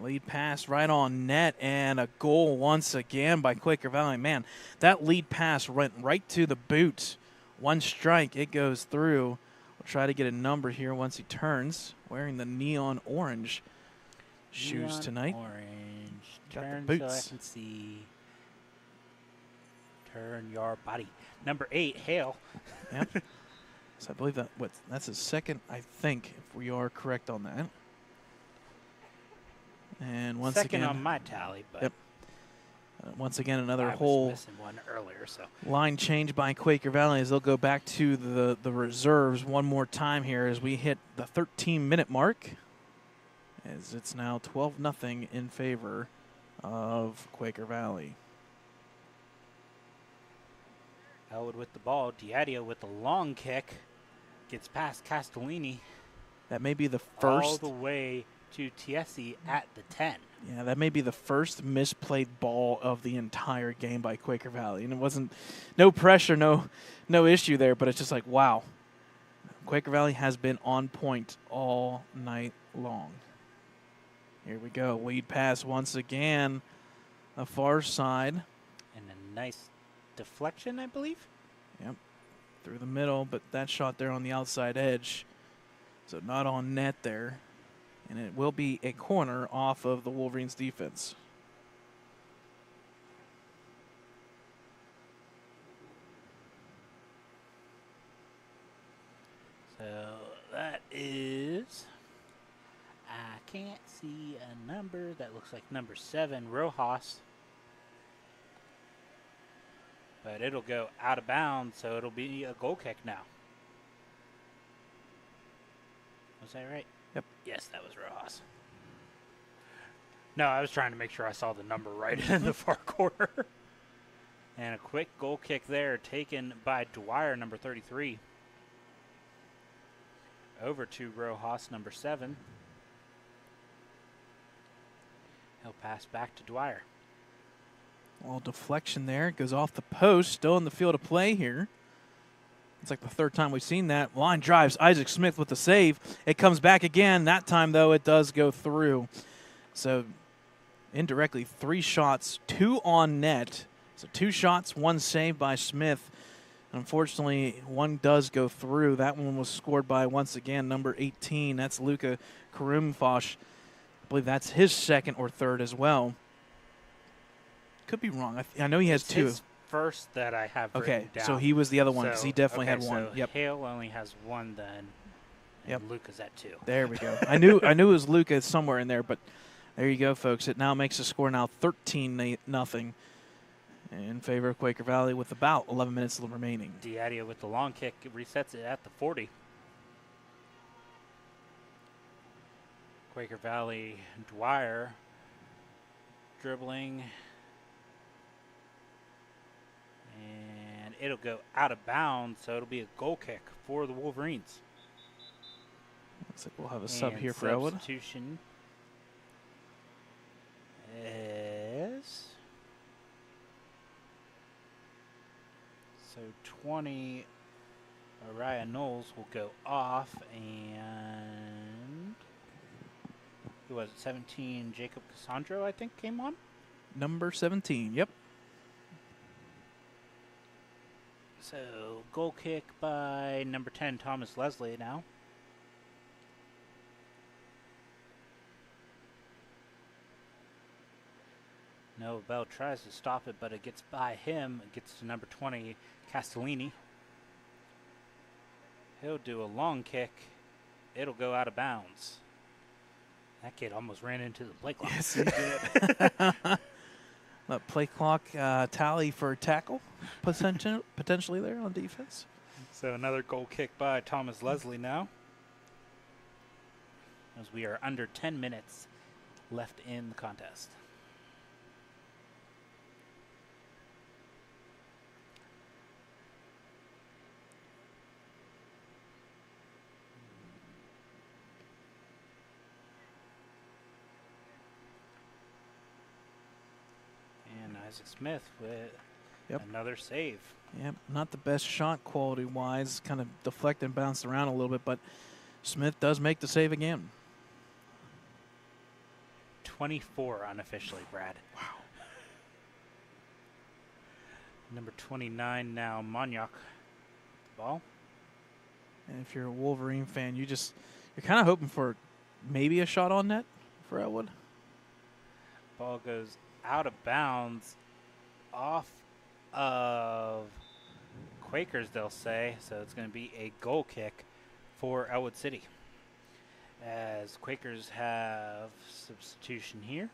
Lead pass right on net, and a goal once again by Quaker Valley. Man, that lead pass went right to the boot. One strike, it goes through. We'll try to get a number here once he turns, wearing the neon orange shoes tonight. Orange. Got the Turn boots. so I can see. Turn your body. Number 8, Hale. Yep. So I believe that's his second, I think, if we are correct on that. And once Second again, on my tally, but yep. Once again, another I was whole missing one earlier. So line change by Quaker Valley as they'll go back to the reserves one more time here as we hit the 13-minute mark. As it's now 12-0 in favor of Quaker Valley. Ellwood with the ball. Diadio with the long kick. Gets past Castellini. That may be the All first. the way to Tiesi at the 10. Yeah, that may be the first misplayed ball of the entire game by Quaker Valley. And it wasn't, no pressure, no issue there, but it's just like, wow. Quaker Valley has been on point all night long. Here we go. Lead pass once again. A far side. And a nice deflection, I believe. Yep. Through the middle, but that shot there on the outside edge. So not on net there. And it will be a corner off of the Wolverines defense. So that is, I can't see a number. That looks like number 7, Rojas. But it'll go out of bounds, so it'll be a goal kick now. Was that right? Yep. Yes, that was Rojas. No, I was trying to make sure I saw the number right in the far corner. And a quick goal kick there taken by Dwyer, number 33. Over to Rojas, number 7. He'll pass back to Dwyer. Well, deflection there. It goes off the post. Still in the field of play here. It's like the third time we've seen that. Line drives. Isaac Smith with the save. It comes back again. That time, though, it does go through. So, indirectly, 3 shots, 2 on net. So, 2 shots, 1 save by Smith. Unfortunately, 1 does go through. That one was scored by, once again, number 18. That's Luka Karumfosh. I believe that's his second or third as well. Could be wrong. I know he has 2. His first that I have Okay, written down. so he was the other one because So- he definitely okay, had 1. So Yep. Hale only has 1 then. And Yep. Luca's at 2. There we go. I knew it was Luka somewhere in there, but there you go, folks. It now makes the score now 13-0 in favor of Quaker Valley with about 11 minutes remaining. Diadio with the long kick resets it at the 40. Quaker Valley, Dwyer dribbling it'll go out of bounds, so it'll be a goal kick for the Wolverines. Looks like we'll have a sub here for Ellwood. Substitution is... So 20, Araya Knowles will go off, and who was it? 17, Jacob Cassandro, I think, came on. Number 17, yep. So goal kick by number 10, Thomas Leslie now. Noah Bell tries to stop it, but it gets by him. It gets to number 20, Castellini. He'll do a long kick. It'll go out of bounds. That kid almost ran into the play clock. Yes, he did. Play clock tally for tackle potentially there on defense. So another goal kick by Thomas Leslie now. As we are under 10 minutes left in the contest. Isaac Smith with another save. Yep, not the best shot quality-wise, kind of deflected and bounced around a little bit, but Smith does make the save again. 24 unofficially, Brad. Wow. Number 29 now, Monyak. Ball. And if you're a Wolverine fan, you're kind of hoping for maybe a shot on net for Ellwood. Ball goes out of bounds off of Quakers, they'll say. So it's going to be a goal kick for Ellwood City. As Quakers have substitution here.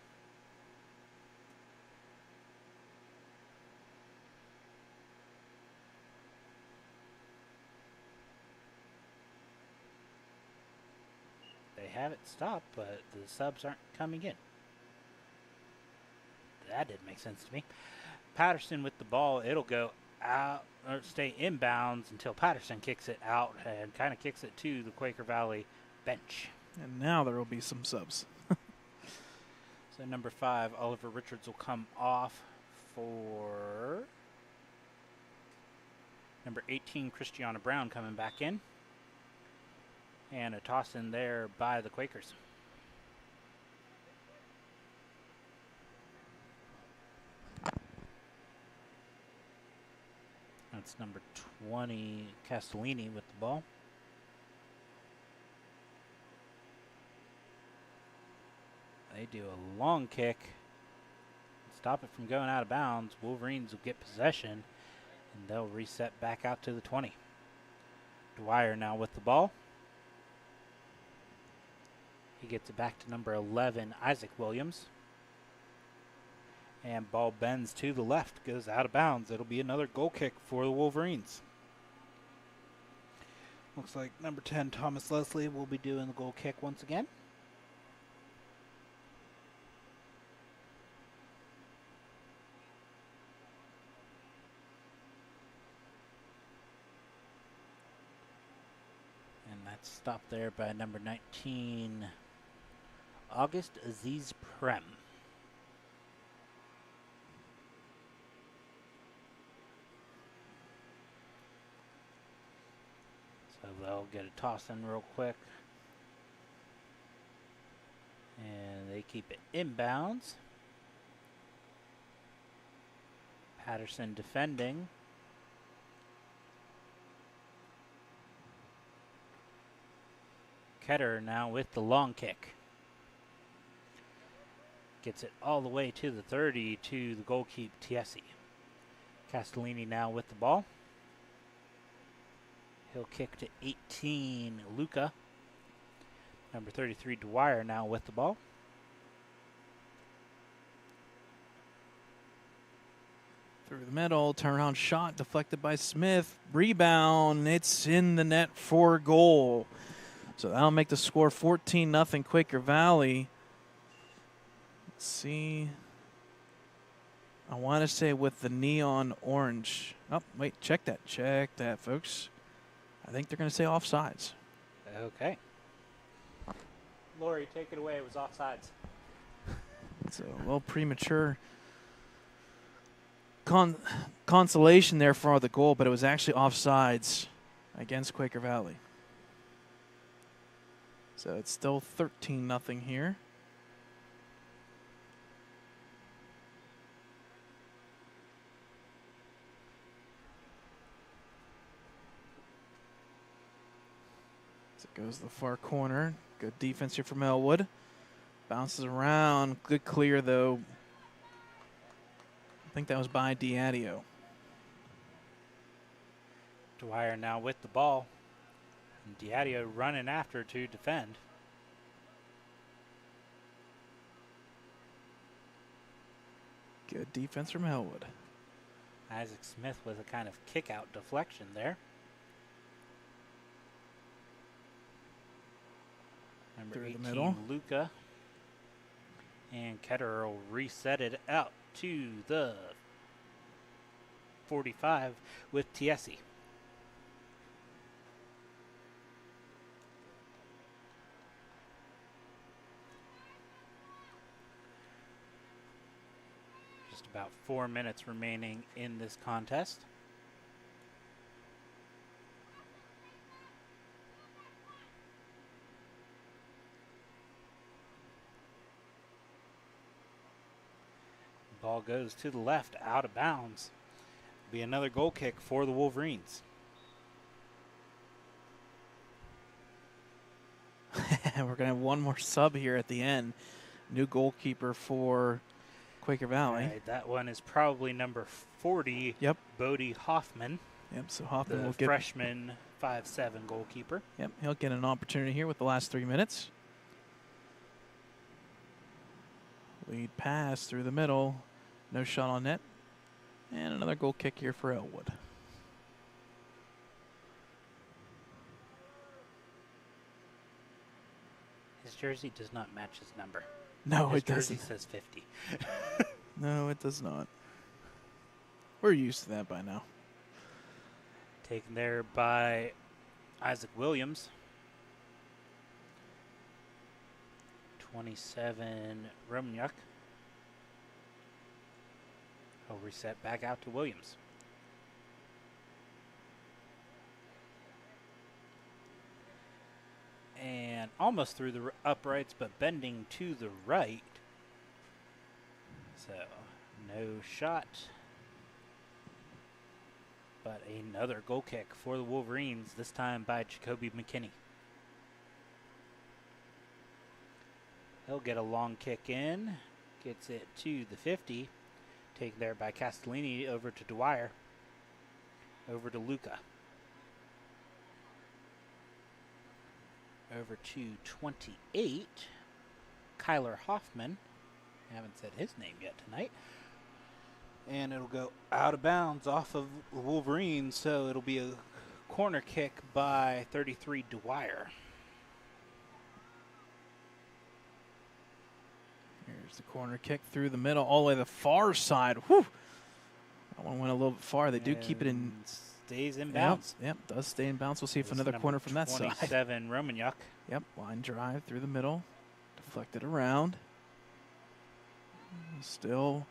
They have it stopped, but the subs aren't coming in. That didn't make sense to me. Patterson with the ball. It'll go out or stay inbounds until Patterson kicks it out and kind of kicks it to the Quaker Valley bench. And now there will be some subs. So number 5, Oliver Richards will come off for number 18, Christiana Brown coming back in. And a toss in there by the Quakers. That's number 20, Castellini with the ball. They do a long kick. Stop it from going out of bounds. Wolverines will get possession, and they'll reset back out to the 20. Dwyer now with the ball. He gets it back to number 11, Isaac Williams. And ball bends to the left, goes out of bounds. It'll be another goal kick for the Wolverines. Looks like number 10, Thomas Leslie, will be doing the goal kick once again. And that's stopped there by number 19, August Aziz Prem. So they'll get a toss in real quick. And they keep it inbounds. Patterson defending. Ketter now with the long kick. Gets it all the way to the 30 to the goalkeeper, Tiesi. Castellini now with the ball. He'll kick to 18, Luca. Number 33, Dwyer now with the ball. Through the middle, turnaround shot deflected by Smith. Rebound, it's in the net for goal. So that'll make the score 14-0 Quaker Valley. Let's see. I want to say with the neon orange. Oh, wait, check that, folks. I think they're going to say offsides. Okay. Lori, take it away. It was offsides. It's a little premature consolation there for the goal, but it was actually offsides against Quaker Valley. So it's still 13-0 here. As it goes to the far corner. Good defense here from Ellwood. Bounces around. Good clear, though. I think that was by Diadio. Dwyer now with the ball. And Diadio running after to defend. Good defense from Ellwood. Isaac Smith with a kind of kick-out deflection there. Number Through the 18, middle. Luca. And Ketter will reset it out to the 45 with Tiesi. Just about 4 minutes remaining in this contest. Ball goes to the left, out of bounds. Be another goal kick for the Wolverines. We're going to have one more sub here at the end. New goalkeeper for Quaker Valley. Right, that one is probably number 40, Yep. Bodie Hoffman, Yep, so Hoffman the will get freshman 5'7" goalkeeper. Yep, he'll get an opportunity here with the last 3 minutes. Lead pass through the middle. No shot on net. And another goal kick here for Ellwood. His jersey does not match his number. No, His it doesn't. jersey says 50. No, it does not. We're used to that by now. Taken there by Isaac Williams. 27, Romaniuk. He'll reset back out to Williams. And almost through the uprights, but bending to the right. So, no shot. But another goal kick for the Wolverines, this time by Jacoby McKinney. He'll get a long kick in. Gets it to the 50. Taken there by Castellini over to Dwyer. Over to Luca. Over to 28. Kyler Hoffman. I haven't said his name yet tonight. And it'll go out of bounds off of the Wolverines, so it'll be a corner kick by 33 Dwyer. Here's the corner kick through the middle, all the way to the far side. Whew. That one went a little bit far. They do keep it in. Stays in bounds. Yep, does stay in bounds. We'll see if another corner from that side. 27 Romaniuk. Yep, line drive through the middle. Deflected around. Still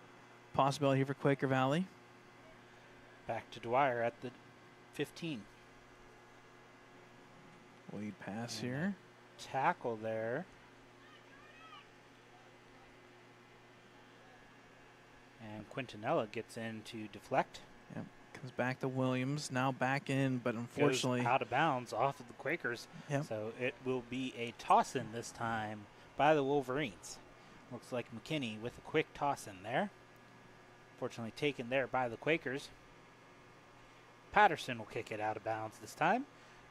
possibility here for Quaker Valley. Back to Dwyer at the 15. Lead pass here. Tackle there. And Quintanilla gets in to deflect. Yep, comes back to Williams. Now back in, but unfortunately goes out of bounds off of the Quakers. Yep. So it will be a toss-in this time by the Wolverines. Looks like McKinney with a quick toss-in there. Fortunately taken there by the Quakers. Patterson will kick it out of bounds this time.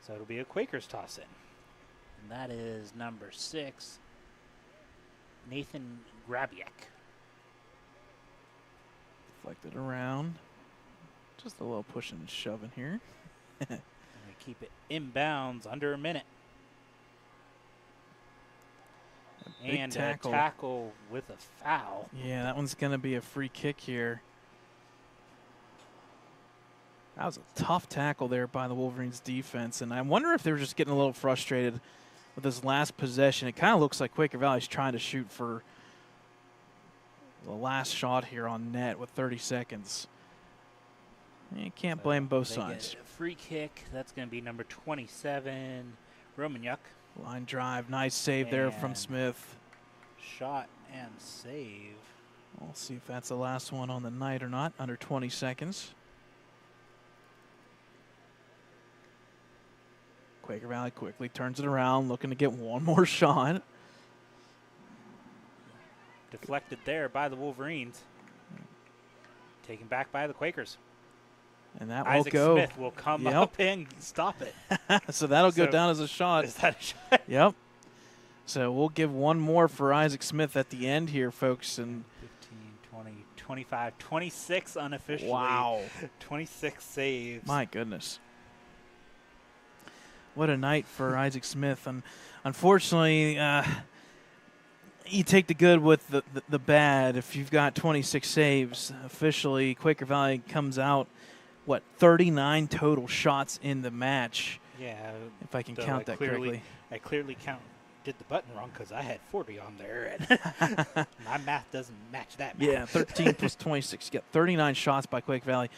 So it'll be a Quakers toss-in. And that is number 6, Nathan Grabiak. deflected around. Just a little pushing and shoving here. And we keep it inbounds under a minute. Big And tackle. a tackle with a foul. Yeah, that one's going to be a free kick here. That was a tough tackle there by the Wolverines defense, and I wonder if they were just getting a little frustrated with this last possession. It kind of looks like Quaker Valley's trying to shoot for the last shot here on net with 30 seconds. You can't blame both sides. Get a free kick. That's going to be number 27, Romanyuk. Line drive, nice save there from And Smith. Shot and save. We'll see if that's the last one on the night or not. Under 20 seconds. Quaker Valley quickly turns it around, looking to get one more shot. Deflected there by the Wolverines. Taken back by the Quakers. And that Isaac will go. Smith will come up and stop it. So that'll go down as a shot. Is that a shot? Yep. So we'll give one more for Isaac Smith at the end here, folks. And 15, 20, 25, 26 unofficially. wow. 26 saves. My goodness. What a night for Isaac Smith. And unfortunately, you take the good with the bad. If you've got 26 saves, officially Quaker Valley comes out, 39 total shots in the match. Yeah. If I can count that correctly. I clearly did the button wrong because I had 40 on there. And my math doesn't match that math. Yeah, 13 plus 26. You got 39 shots by Quaker Valley.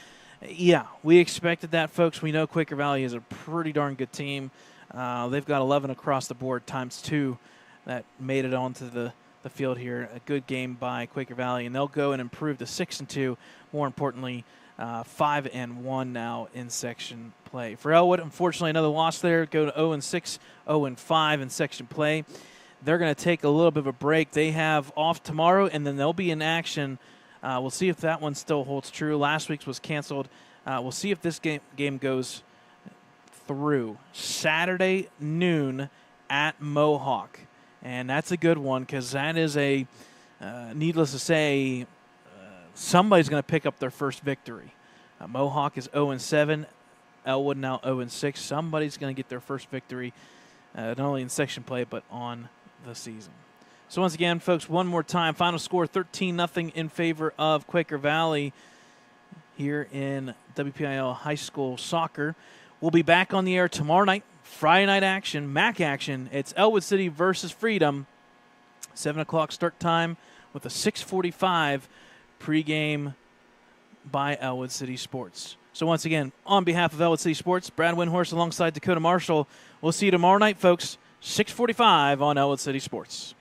Yeah, we expected that, folks. We know Quaker Valley is a pretty darn good team. They've got 11 across the board times 2 that made it onto the field here. A good game by Quaker Valley, and they'll go and improve to 6-2. More importantly, 5-1 now in section play. For Ellwood, unfortunately, another loss there. Go to 0-6, 0-5 in section play. They're going to take a little bit of a break. They have off tomorrow, and then they'll be in action. We'll see if that one still holds true. Last week's was canceled. We'll see if this game goes through. Saturday noon at Mohawk. And that's a good one because that is a, needless to say, somebody's going to pick up their first victory. Mohawk is 0-7. Ellwood now 0-6. Somebody's going to get their first victory, not only in section play, but on the season. So once again, folks, one more time. Final score, 13-0 in favor of Quaker Valley here in WPIL High School Soccer. We'll be back on the air tomorrow night. Friday night action, MAC action. It's Ellwood City versus Freedom. 7 o'clock start time with a 6:45 pregame by Ellwood City Sports. So once again, on behalf of Ellwood City Sports, Brad Windhorst alongside Dakota Marshall. We'll see you tomorrow night, folks. 6:45 on Ellwood City Sports.